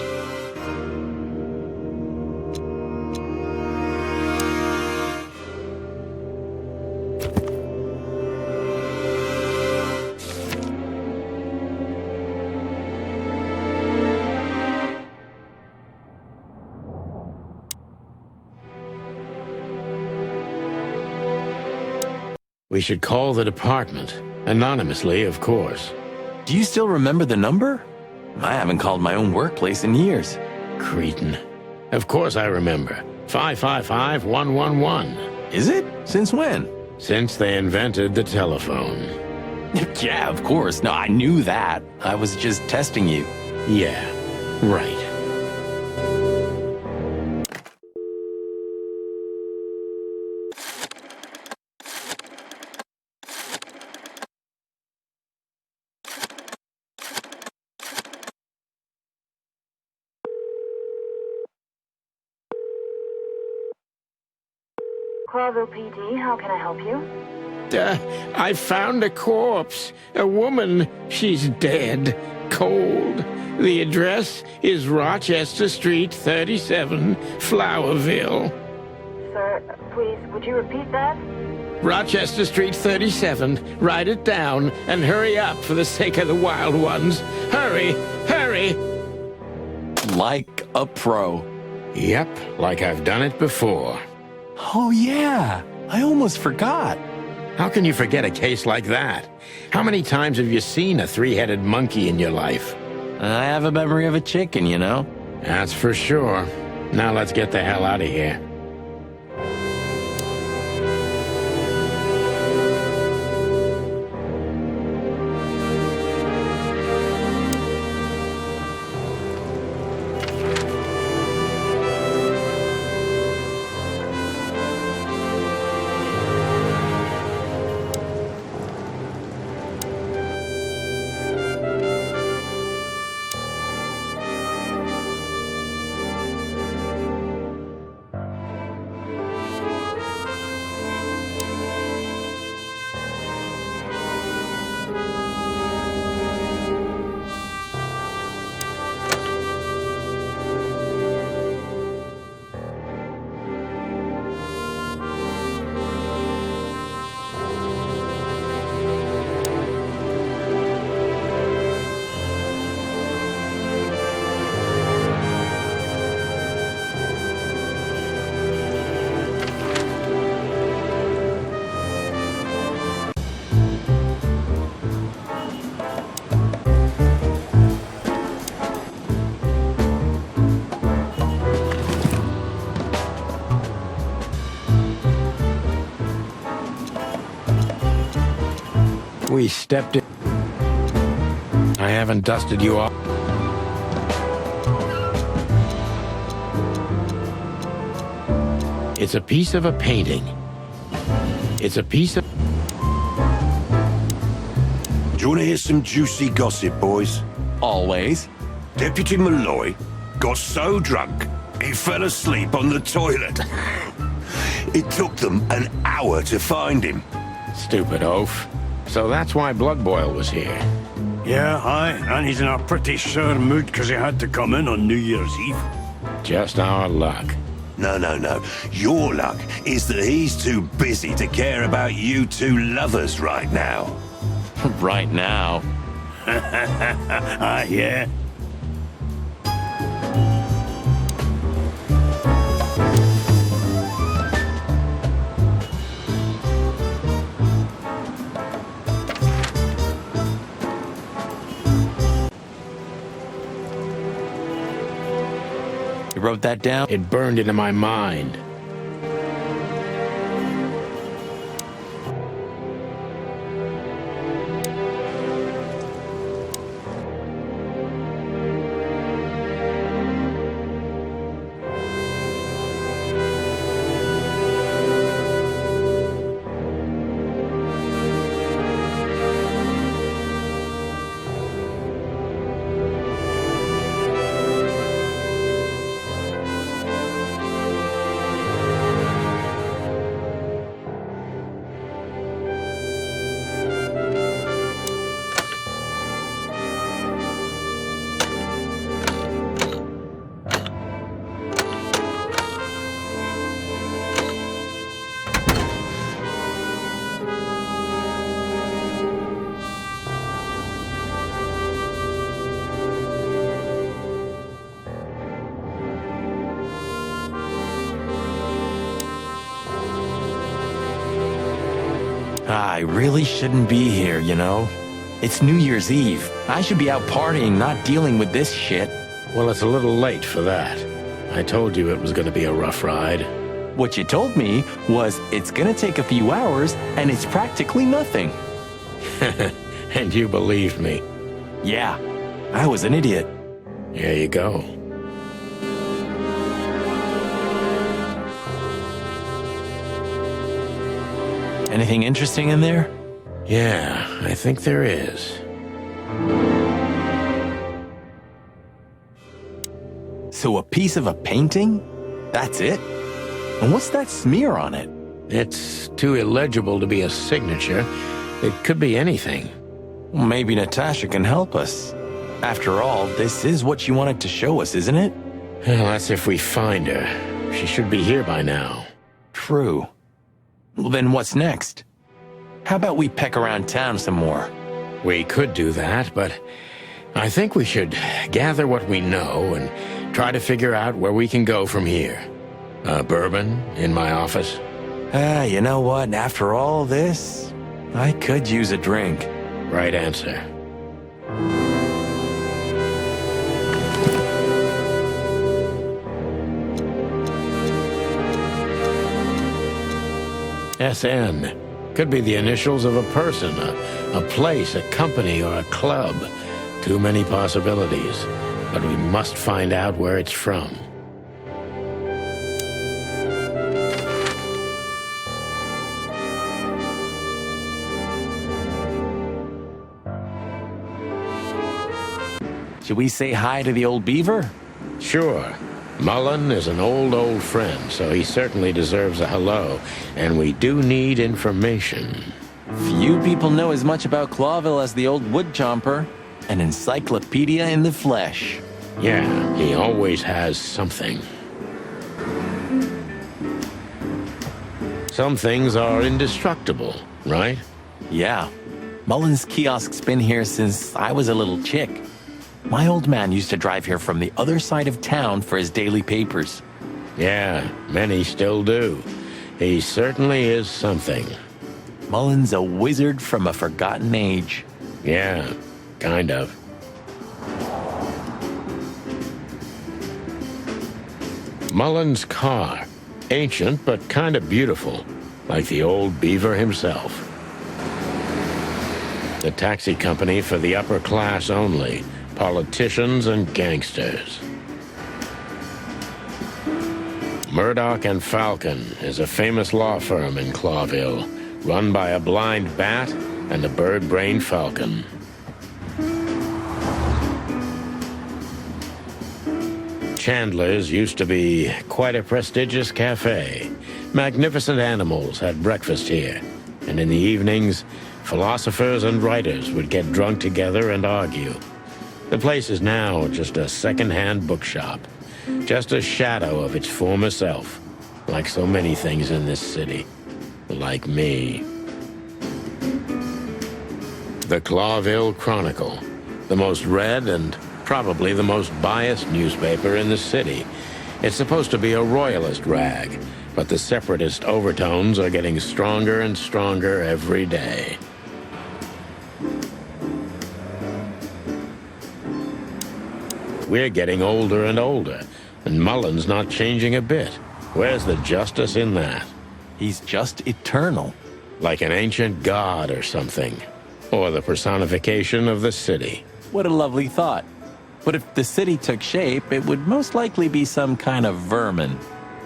[SPEAKER 2] We should call the department. Anonymously, of course.
[SPEAKER 5] Do you still remember the number? I haven't called my own workplace in years.
[SPEAKER 2] Cretin. Of course I remember. 555-111.
[SPEAKER 5] Is it? Since when?
[SPEAKER 2] Since they invented the telephone.
[SPEAKER 5] Yeah, of course. No, I knew that. I was just testing you.
[SPEAKER 2] Yeah, right.
[SPEAKER 11] Corvo PD, how can I help you?
[SPEAKER 2] I found a corpse. A woman. She's dead. Cold. The address is Rochester Street, 37, Flowerville.
[SPEAKER 11] Sir, please, would you repeat that?
[SPEAKER 2] Rochester Street, 37. Write it down and hurry up for the sake of the wild ones. Hurry! Hurry!
[SPEAKER 5] Like a pro.
[SPEAKER 2] Yep, like I've done it before.
[SPEAKER 5] Oh, yeah. I almost forgot.
[SPEAKER 2] How can you forget a case like that? How many times have you seen a three-headed monkey in your life?
[SPEAKER 5] I have a memory of a chicken, you know?
[SPEAKER 2] That's for sure. Now let's get the hell out of here. We stepped in. I haven't dusted you off. It's a piece of a painting. It's a piece of...
[SPEAKER 8] Do you want to hear some juicy gossip, boys?
[SPEAKER 5] Always.
[SPEAKER 8] Deputy Malloy got so drunk, he fell asleep on the toilet. It took them an hour to find him.
[SPEAKER 2] Stupid oaf. So that's why Blood Boil was here.
[SPEAKER 9] Yeah, aye, and he's in a pretty sour mood because he had to come in on New Year's Eve.
[SPEAKER 2] Just our luck.
[SPEAKER 8] No. Your luck is that he's too busy to care about you two lovers right now.
[SPEAKER 5] Right now.
[SPEAKER 9] Ah, yeah.
[SPEAKER 5] You wrote that down?
[SPEAKER 2] It burned into my mind.
[SPEAKER 5] I really shouldn't be here, you know? It's New Year's Eve. I should be out partying, not dealing with this shit.
[SPEAKER 2] Well, it's a little late for that. I told you it was going to be a rough ride.
[SPEAKER 5] What you told me was it's gonna take a few hours and it's practically nothing.
[SPEAKER 2] And you believed me.
[SPEAKER 5] Yeah, I was an idiot.
[SPEAKER 2] Here you go.
[SPEAKER 5] Anything interesting in there?
[SPEAKER 2] Yeah, I think there is.
[SPEAKER 5] So a piece of a painting? That's it? And what's that smear on it?
[SPEAKER 2] It's too illegible to be a signature. It could be anything.
[SPEAKER 5] Well, maybe Natasha can help us. After all, this is what she wanted to show us, isn't it?
[SPEAKER 2] Well, that's if we find her. She should be here by now.
[SPEAKER 5] True. Well, then what's next? How about we peck around town some more?
[SPEAKER 2] We could do that, but I think we should gather what we know and try to figure out where we can go from here. Bourbon in my office?
[SPEAKER 5] You know what? After all this, I could use a drink.
[SPEAKER 2] Right answer. SN. Could be the initials of a person, a place, a company, or a club. Too many possibilities. But we must find out where it's from.
[SPEAKER 5] Should we say hi to the old beaver?
[SPEAKER 2] Sure. Mullen is an old friend, so he certainly deserves a hello. And we do need information.
[SPEAKER 5] Few people know as much about Clawville as the old wood chomper. An encyclopedia in the flesh.
[SPEAKER 2] Yeah, he always has something. Some things are indestructible, right?
[SPEAKER 5] Yeah. Mullen's kiosk's been here since I was a little chick. My old man used to drive here from the other side of town for his daily papers.
[SPEAKER 2] Yeah, many still do. He certainly is something.
[SPEAKER 5] Mullen's a wizard from a forgotten age.
[SPEAKER 2] Yeah, kind of. Mullen's car. Ancient, but kind of beautiful. Like the old beaver himself. The taxi company for the upper class only. Politicians and gangsters. Murdoch and Falcon is a famous law firm in Clawville, run by a blind bat and a bird-brained falcon. Chandler's used to be quite a prestigious cafe. Magnificent animals had breakfast here, and in the evenings, philosophers and writers would get drunk together and argue. The place is now just a second-hand bookshop, just a shadow of its former self, like so many things in this city, like me. The Clawville Chronicle, the most read and probably the most biased newspaper in the city. It's supposed to be a royalist rag, but the separatist overtones are getting stronger and stronger every day. We're getting older and older, and Mullen's not changing a bit. Where's the justice in that?
[SPEAKER 5] He's just eternal.
[SPEAKER 2] Like an ancient god or something. Or the personification of the city.
[SPEAKER 5] What a lovely thought. But if the city took shape, it would most likely be some kind of vermin.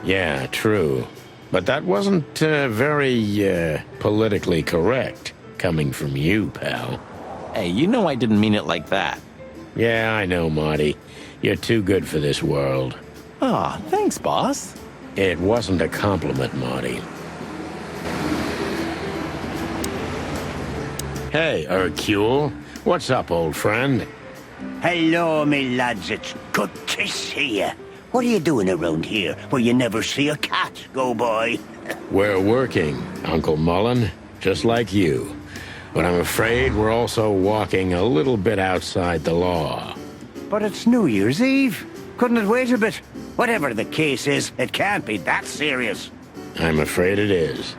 [SPEAKER 2] Yeah, true. But that wasn't very politically correct, coming from you, pal.
[SPEAKER 5] Hey, you know I didn't mean it like that.
[SPEAKER 2] Yeah, I know, Marty. You're too good for this world.
[SPEAKER 5] Aw, thanks, boss.
[SPEAKER 2] It wasn't a compliment, Marty. Hey, Hercule. What's up, old friend?
[SPEAKER 9] Hello, me lads. It's good to see you. What are you doing around here where you never see a cat go by?
[SPEAKER 2] We're working, Uncle Mullen, just like you. But I'm afraid we're also walking a little bit outside the law.
[SPEAKER 9] But it's New Year's Eve. Couldn't it wait a bit? Whatever the case is, it can't be that serious.
[SPEAKER 2] I'm afraid it is.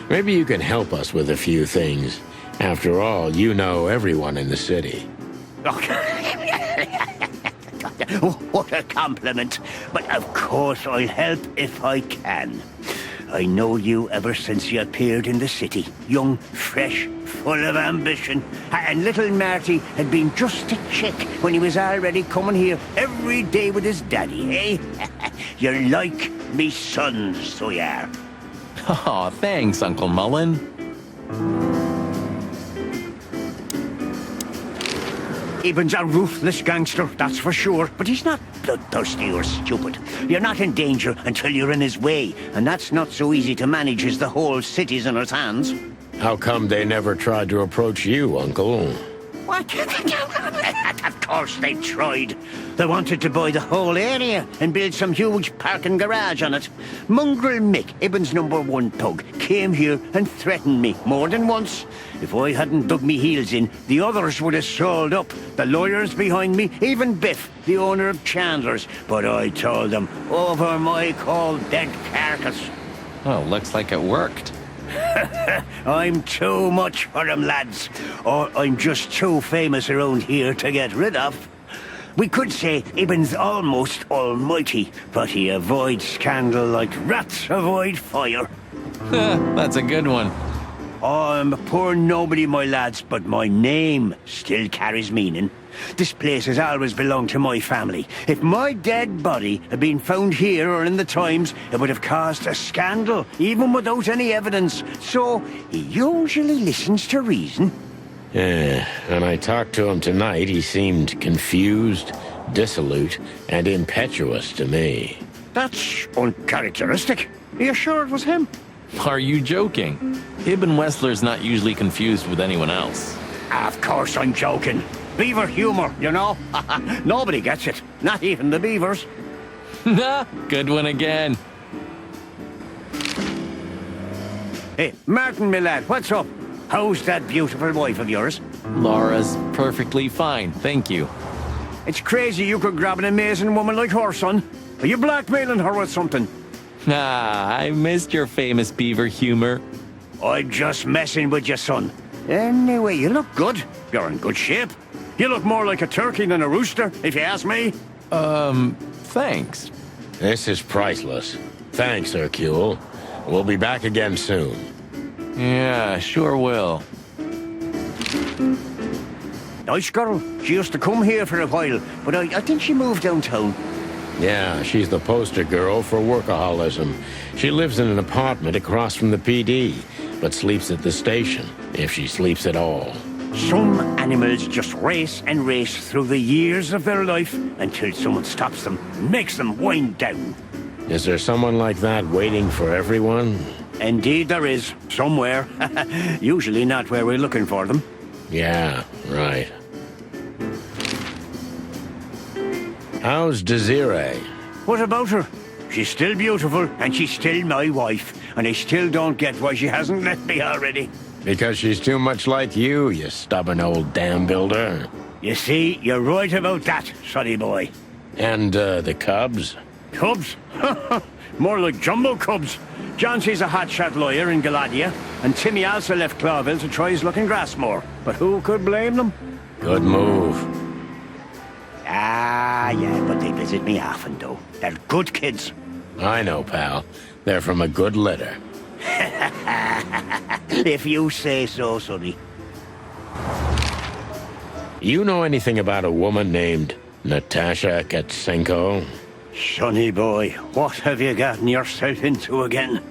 [SPEAKER 2] Maybe you can help us with a few things. After all, you know everyone in the city.
[SPEAKER 9] What a compliment. But of course I'll help if I can. I know you ever since you appeared in the city. Young, fresh, full of ambition. And little Marty had been just a chick when he was already coming here every day with his daddy, eh? You're like me sons, so you are.
[SPEAKER 5] Aw, thanks, Uncle Mullen.
[SPEAKER 9] Eben's a ruthless gangster, that's for sure. But he's not bloodthirsty or stupid. You're not in danger until you're in his way. And that's not so easy to manage as the whole city's in his hands.
[SPEAKER 2] How come they never tried to approach you, Uncle?
[SPEAKER 9] What? Of course they tried. They wanted to buy the whole area and build some huge parking garage on it. Mongrel Mick, Ibben's #1 thug, came here and threatened me more than once. If I hadn't dug me heels in, the others would have sold up. The lawyers behind me, even Biff, the owner of Chandler's. But I told them, over my cold dead carcass.
[SPEAKER 5] Oh, looks like it worked.
[SPEAKER 9] I'm too much for them, lads. Or I'm just too famous around here to get rid of. We could say Ibn's almost almighty, but he avoids scandal like rats avoid fire.
[SPEAKER 5] That's a good one.
[SPEAKER 9] I'm a poor nobody, my lads, but my name still carries meaning. This place has always belonged to my family. If my dead body had been found here or in the Times, it would have caused a scandal, even without any evidence. So, he usually listens to reason.
[SPEAKER 2] Yeah, when I talked to him tonight, he seemed confused, dissolute, and impetuous to me.
[SPEAKER 9] That's uncharacteristic. Are you sure it was him?
[SPEAKER 5] Are you joking? Ibn Wessler's not usually confused with anyone else.
[SPEAKER 9] Of course I'm joking. Beaver humor, you know? Nobody gets it. Not even the beavers.
[SPEAKER 5] Good one again.
[SPEAKER 9] Hey, Martin, my lad, what's up? How's that beautiful wife of yours?
[SPEAKER 5] Laura's perfectly fine, thank you.
[SPEAKER 9] It's crazy you could grab an amazing woman like her, son. Are you blackmailing her with something?
[SPEAKER 5] I missed your famous beaver humor.
[SPEAKER 9] I'm just messing with you, son. Anyway, you look good. You're in good shape. You look more like a turkey than a rooster, if you ask me.
[SPEAKER 5] Thanks.
[SPEAKER 2] This is priceless. Thanks, Hercule. We'll be back again soon.
[SPEAKER 5] Yeah, sure will.
[SPEAKER 9] Nice girl. She used to come here for a while, but I think she moved downtown.
[SPEAKER 2] Yeah, she's the poster girl for workaholism. She lives in an apartment across from the PD, but sleeps at the station, if she sleeps at all.
[SPEAKER 9] Some animals just race and race through the years of their life until someone stops them, makes them wind down.
[SPEAKER 2] Is there someone like that waiting for everyone?
[SPEAKER 9] Indeed there is, somewhere. Usually not where we're looking for them.
[SPEAKER 2] Yeah, right. How's Desiree?
[SPEAKER 9] What about her? She's still beautiful, and she's still my wife, and I still don't get why she hasn't left me already.
[SPEAKER 2] Because she's too much like you stubborn old dam builder.
[SPEAKER 9] You see, you're right about that, sonny boy.
[SPEAKER 2] And, the cubs?
[SPEAKER 9] Cubs? More like jumbo cubs. Johnson's a hotshot lawyer in Galadia, and Timmy also left Clawville to try his luck in Grassmore. But who could blame them?
[SPEAKER 2] Good move.
[SPEAKER 9] Ah, yeah, but they visit me often, though. They're good kids.
[SPEAKER 2] I know, pal. They're from a good litter.
[SPEAKER 9] If you say so, sonny.
[SPEAKER 2] You know anything about a woman named Natasha Katsenko?
[SPEAKER 9] Sonny boy, what have you gotten yourself into again?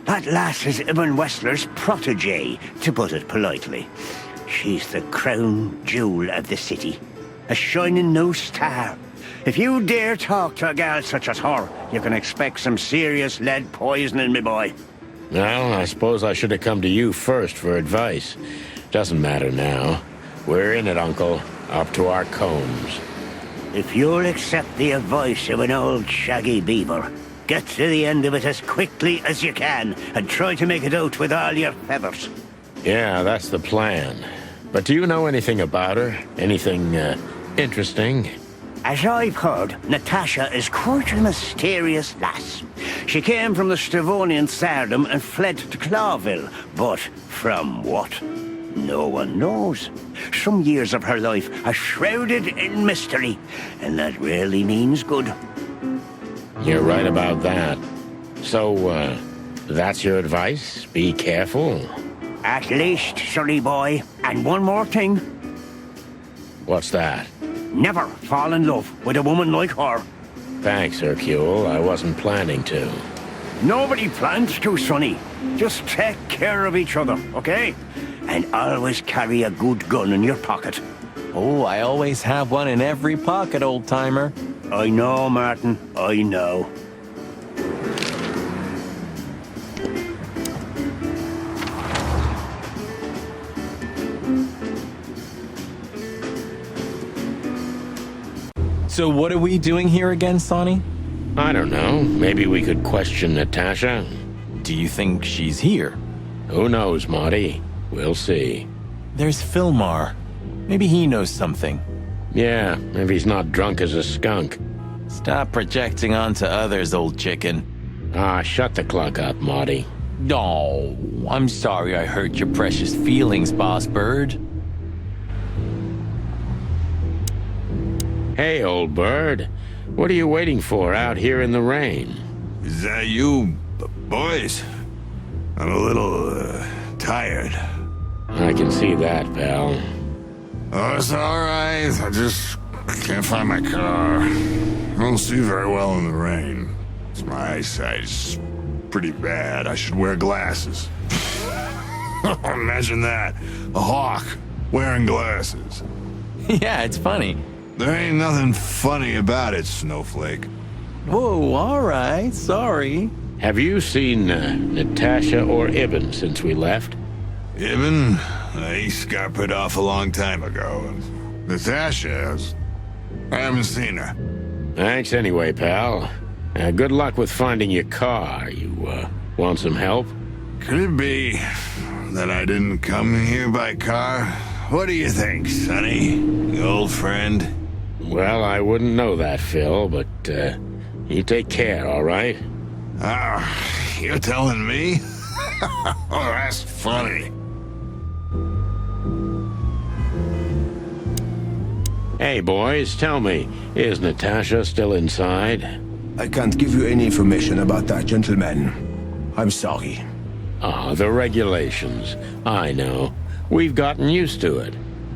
[SPEAKER 9] That lass is Ibn Wessler's protégé, to put it politely. She's the crown jewel of the city. A shining new star. If you dare talk to a gal such as her, you can expect some serious lead poisoning, me boy.
[SPEAKER 2] Well, I suppose I should have come to you first for advice. Doesn't matter now. We're in it, Uncle. Up to our combs.
[SPEAKER 9] If you'll accept the advice of an old shaggy beaver, get to the end of it as quickly as you can, and try to make it out with all your feathers.
[SPEAKER 2] Yeah, that's the plan. But do you know anything about her? Anything, interesting?
[SPEAKER 9] As I've heard, Natasha is quite a mysterious lass. She came from the Stavonian Tsardom and fled to Clawville. But from what? No one knows. Some years of her life are shrouded in mystery, and that rarely means good.
[SPEAKER 2] You're right about that. So, that's your advice? Be careful?
[SPEAKER 9] At least, sonny boy. And one more thing.
[SPEAKER 2] What's that?
[SPEAKER 9] Never fall in love with a woman like her.
[SPEAKER 2] Thanks, Hercule. I wasn't planning to.
[SPEAKER 9] Nobody plans to, sonny. Just take care of each other, okay? And always carry a good gun in your pocket.
[SPEAKER 5] Oh, I always have one in every pocket, old-timer.
[SPEAKER 9] I know, Martin. I know.
[SPEAKER 5] So what are we doing here again, Sonny?
[SPEAKER 2] I don't know. Maybe we could question Natasha.
[SPEAKER 5] Do you think she's here?
[SPEAKER 2] Who knows, Marty? We'll see.
[SPEAKER 5] There's Philmar. Maybe he knows something.
[SPEAKER 2] Yeah, if he's not drunk as a skunk.
[SPEAKER 5] Stop projecting onto others, old chicken.
[SPEAKER 2] Shut the clock up, Marty.
[SPEAKER 5] Oh, I'm sorry I hurt your precious feelings, Boss Bird.
[SPEAKER 2] Hey, old bird. What are you waiting for out here in the rain?
[SPEAKER 3] Is that you, boys? I'm a little, tired.
[SPEAKER 2] I can see that, pal.
[SPEAKER 3] Oh, it's alright. I just can't find my car. I don't see very well in the rain. My eyesight's pretty bad. I should wear glasses. Imagine that. A hawk wearing glasses.
[SPEAKER 5] Yeah, it's funny.
[SPEAKER 3] There ain't nothing funny about it, Snowflake.
[SPEAKER 5] Whoa, all right, sorry.
[SPEAKER 2] Have you seen Natasha or Ibn since we left?
[SPEAKER 3] Ibn? He scuppered off a long time ago. Natasha, I haven't seen her.
[SPEAKER 2] Thanks anyway, pal. Good luck with finding your car. You want some help?
[SPEAKER 3] Could it be that I didn't come here by car? What do you think, Sonny? Old friend?
[SPEAKER 2] Well, I wouldn't know that, Phil, but you take care, all right?
[SPEAKER 3] You're telling me? Oh, that's funny.
[SPEAKER 2] Hey, boys, tell me, is Natasha still inside?
[SPEAKER 10] I can't give you any information about that, gentlemen. I'm sorry.
[SPEAKER 2] The regulations. I know. We've gotten used to it.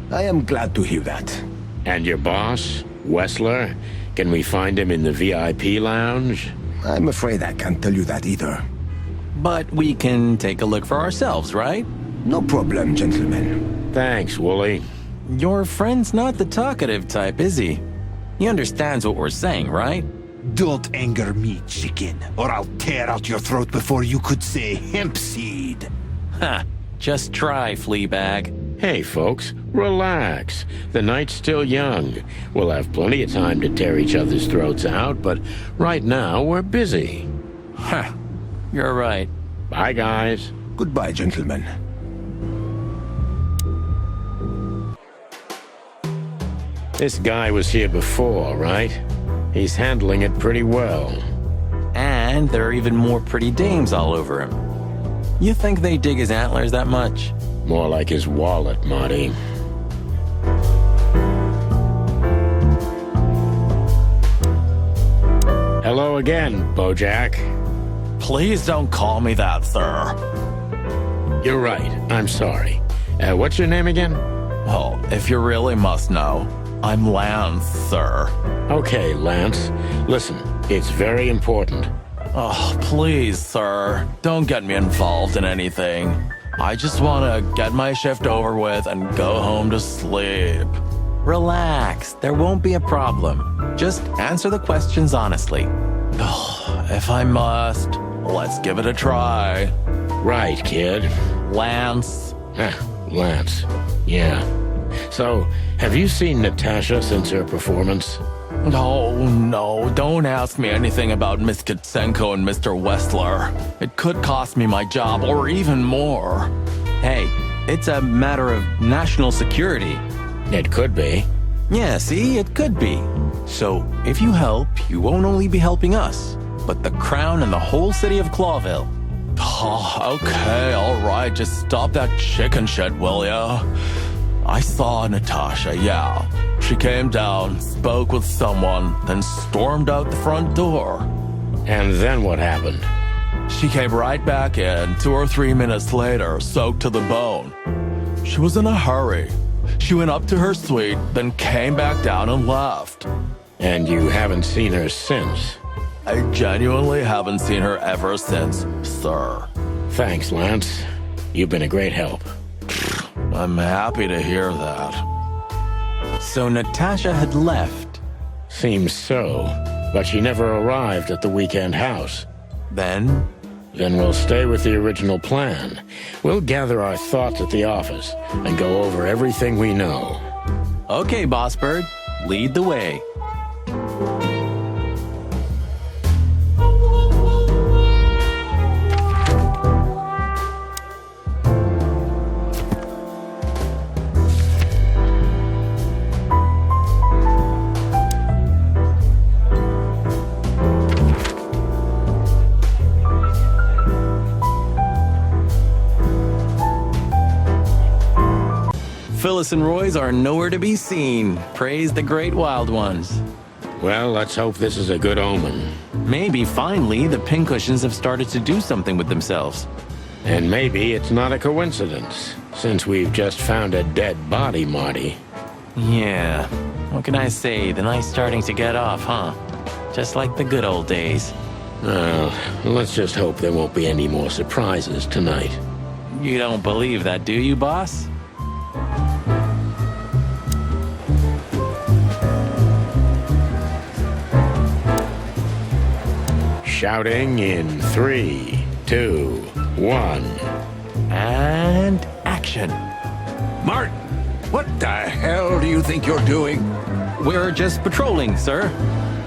[SPEAKER 10] I am glad to hear that.
[SPEAKER 2] And your boss, Wessler? Can we find him in the VIP lounge?
[SPEAKER 10] I'm afraid I can't tell you that either.
[SPEAKER 5] But we can take a look for ourselves, right?
[SPEAKER 10] No problem, gentlemen.
[SPEAKER 2] Thanks, Wooly.
[SPEAKER 5] Your friend's not the talkative type, is he? He understands what we're saying, right?
[SPEAKER 12] Don't anger me, chicken, or I'll tear out your throat before you could say hemp seed.
[SPEAKER 5] Ha! Just try, Fleabag.
[SPEAKER 2] Hey, folks, relax. The night's still young. We'll have plenty of time to tear each other's throats out, but right now we're busy.
[SPEAKER 5] Huh. You're right.
[SPEAKER 2] Bye, guys.
[SPEAKER 10] Goodbye, gentlemen.
[SPEAKER 2] This guy was here before, right? He's handling it pretty well.
[SPEAKER 5] And there are even more pretty dames all over him. You think they dig his antlers that much?
[SPEAKER 2] More like his wallet, Marty. Hello again, Bojack.
[SPEAKER 5] Please don't call me that, sir.
[SPEAKER 2] You're right. I'm sorry. What's your name again?
[SPEAKER 5] Well, if you really must know, I'm Lance, sir.
[SPEAKER 2] Okay, Lance. Listen, it's very important.
[SPEAKER 5] Oh, please, sir. Don't get me involved in anything. I just want to get my shift over with and go home to sleep. Relax. There won't be a problem. Just answer the questions honestly. If I must, let's give it a try.
[SPEAKER 2] Right, kid.
[SPEAKER 5] Lance.
[SPEAKER 2] Lance. Yeah. So, have you seen Natasha since her performance?
[SPEAKER 5] Oh, no, don't ask me anything about Miss Kitsenko and Mr. Wessler. It could cost me my job or even more. Hey, it's a matter of national security.
[SPEAKER 2] It could be.
[SPEAKER 5] Yeah, see, it could be. So, if you help, you won't only be helping us, but the crown and the whole city of Clawville. Oh, okay, all right, just stop that chicken shit, will ya? I saw Natasha, yeah. She came down, spoke with someone, then stormed out the front door.
[SPEAKER 2] And then what happened?
[SPEAKER 5] She came right back in 2 or 3 minutes later, soaked to the bone. She was in a hurry. She went up to her suite, then came back down and left.
[SPEAKER 2] And you haven't seen her since?
[SPEAKER 5] I genuinely haven't seen her ever since, sir.
[SPEAKER 2] Thanks, Lance. You've been a great help.
[SPEAKER 5] I'm happy to hear that. So Natasha had left?
[SPEAKER 2] Seems so, but she never arrived at the weekend house.
[SPEAKER 5] Then?
[SPEAKER 2] Then we'll stay with the original plan. We'll gather our thoughts at the office and go over everything we know.
[SPEAKER 5] Okay, Boss Bird. Lead the way. Phyllis and Roy's are nowhere to be seen. Praise the great wild ones.
[SPEAKER 2] Well, let's hope this is a good omen.
[SPEAKER 5] Maybe finally the pincushions have started to do something with themselves.
[SPEAKER 2] And maybe it's not a coincidence, since we've just found a dead body, Marty.
[SPEAKER 5] Yeah, what can I say? The night's starting to get off, huh? Just like the good old days.
[SPEAKER 2] Well, let's just hope there won't be any more surprises tonight.
[SPEAKER 5] You don't believe that, do you, boss?
[SPEAKER 2] Shouting in 3, 2, 1.
[SPEAKER 5] And action.
[SPEAKER 12] Martin, what the hell do you think you're doing?
[SPEAKER 5] We're just patrolling, sir.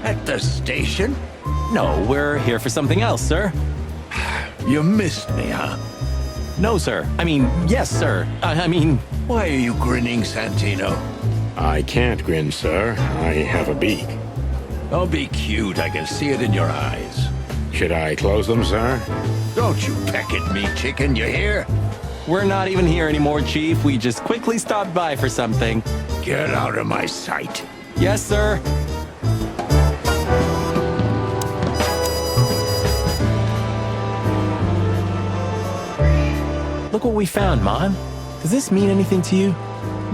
[SPEAKER 12] At the station?
[SPEAKER 5] No, we're here for something else, sir.
[SPEAKER 12] You missed me, huh?
[SPEAKER 5] No, sir. I mean, yes, sir. I mean...
[SPEAKER 12] Why are you grinning, Santino?
[SPEAKER 2] I can't grin, sir. I have a beak.
[SPEAKER 12] Don't be cute. I can see it in your eyes.
[SPEAKER 2] Should I close them, sir?
[SPEAKER 12] Don't you peck at me, chicken, you hear?
[SPEAKER 5] We're not even here anymore, Chief. We just quickly stopped by for something.
[SPEAKER 12] Get out of my sight.
[SPEAKER 5] Yes, sir. Look what we found, Mon. Does this mean anything to you?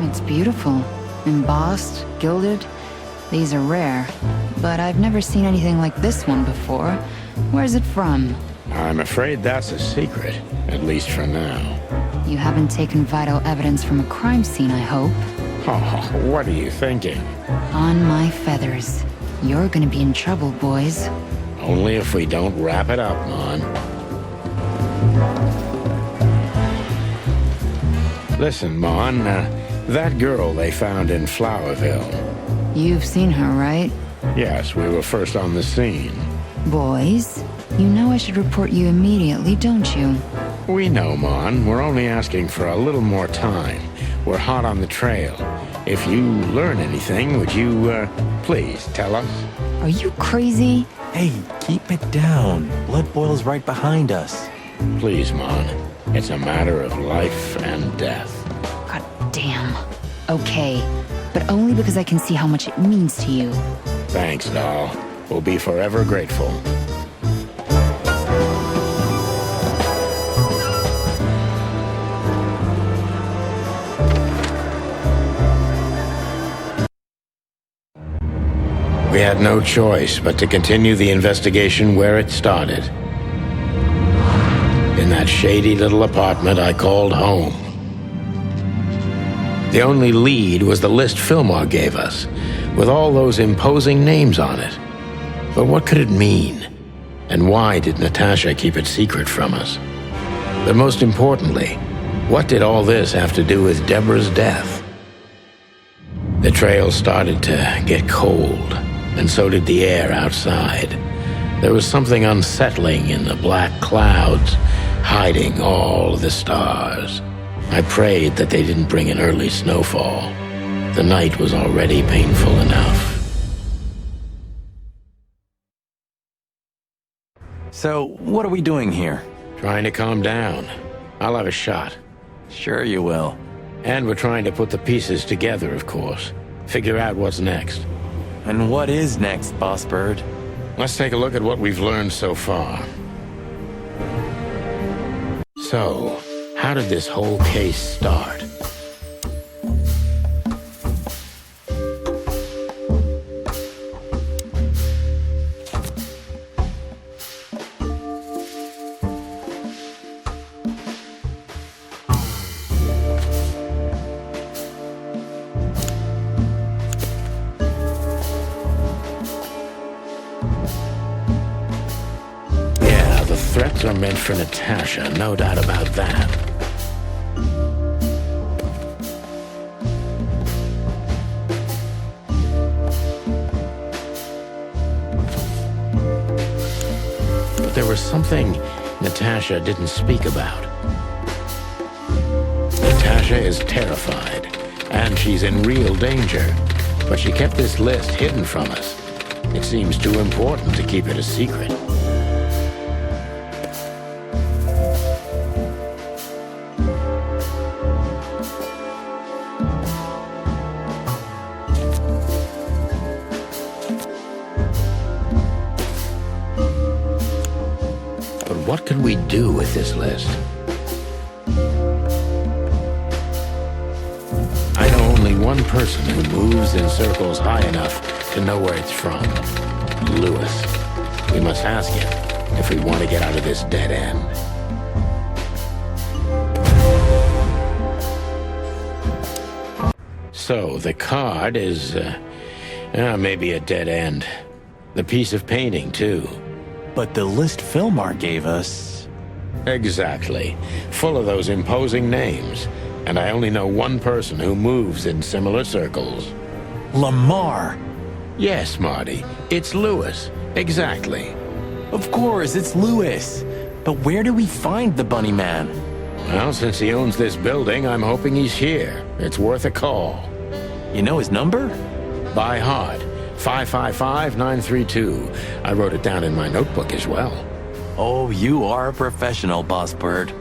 [SPEAKER 4] It's beautiful. Embossed, gilded. These are rare. But I've never seen anything like this one before. Where's it from?
[SPEAKER 2] I'm afraid that's a secret, at least for now.
[SPEAKER 4] You haven't taken vital evidence from a crime scene, I hope.
[SPEAKER 2] Oh, what are you thinking?
[SPEAKER 4] On my feathers. You're gonna be in trouble, boys.
[SPEAKER 2] Only if we don't wrap it up, Mon. Listen, Mon, that girl they found in Flowerville.
[SPEAKER 4] You've seen her, right?
[SPEAKER 2] Yes, we were first on the scene.
[SPEAKER 4] Boys, you know I should report you immediately, don't you?
[SPEAKER 2] We know, Mon. We're only asking for a little more time. We're hot on the trail. If you learn anything, would you, please tell us?
[SPEAKER 4] Are you crazy?
[SPEAKER 5] Hey, keep it down. Blood boils right behind us.
[SPEAKER 2] Please, Mon. It's a matter of life and death.
[SPEAKER 4] God damn. Okay, but only because I can see how much it means to you.
[SPEAKER 2] Thanks, doll. We'll be forever grateful. We had no choice but to continue the investigation where it started. In that shady little apartment I called home. The only lead was the list Fillmore gave us, with all those imposing names on it. But what could it mean? And why did Natasha keep it secret from us? But most importantly, what did all this have to do with Deborah's death? The trail started to get cold, and so did the air outside. There was something unsettling in the black clouds, hiding all the stars. I prayed that they didn't bring an early snowfall. The night was already painful enough.
[SPEAKER 5] So, what are we doing here?
[SPEAKER 2] Trying to calm down. I'll have a shot.
[SPEAKER 5] Sure you will.
[SPEAKER 2] And we're trying to put the pieces together, of course. Figure out what's next.
[SPEAKER 5] And what is next, Boss Bird?
[SPEAKER 2] Let's take a look at what we've learned so far. So, how did this whole case start? Yeah, the threats are meant for Natasha, no doubt about that. But there was something Natasha didn't speak about. Natasha is terrified, and she's in real danger. But she kept this list hidden from us. It seems too important to keep it a secret. what could we do with this list? I know only one person who moves in circles high enough to know where it's from. Lewis. We must ask him if we want to get out of this dead end. So, the card is, maybe a dead end. The piece of painting, too.
[SPEAKER 5] But the list Filmar gave us...
[SPEAKER 2] Exactly. Full of those imposing names. And I only know one person who moves in similar circles.
[SPEAKER 5] Lamar!
[SPEAKER 2] Yes, Marty. It's Lewis. Exactly.
[SPEAKER 5] Of course, it's Lewis. But where do we find the Bunny Man?
[SPEAKER 2] Well, since he owns this building, I'm hoping he's here. It's worth a call.
[SPEAKER 5] You know his number?
[SPEAKER 2] By heart. 555-932. I wrote it down in my notebook as well.
[SPEAKER 5] Oh, you are a professional, Boss Bird.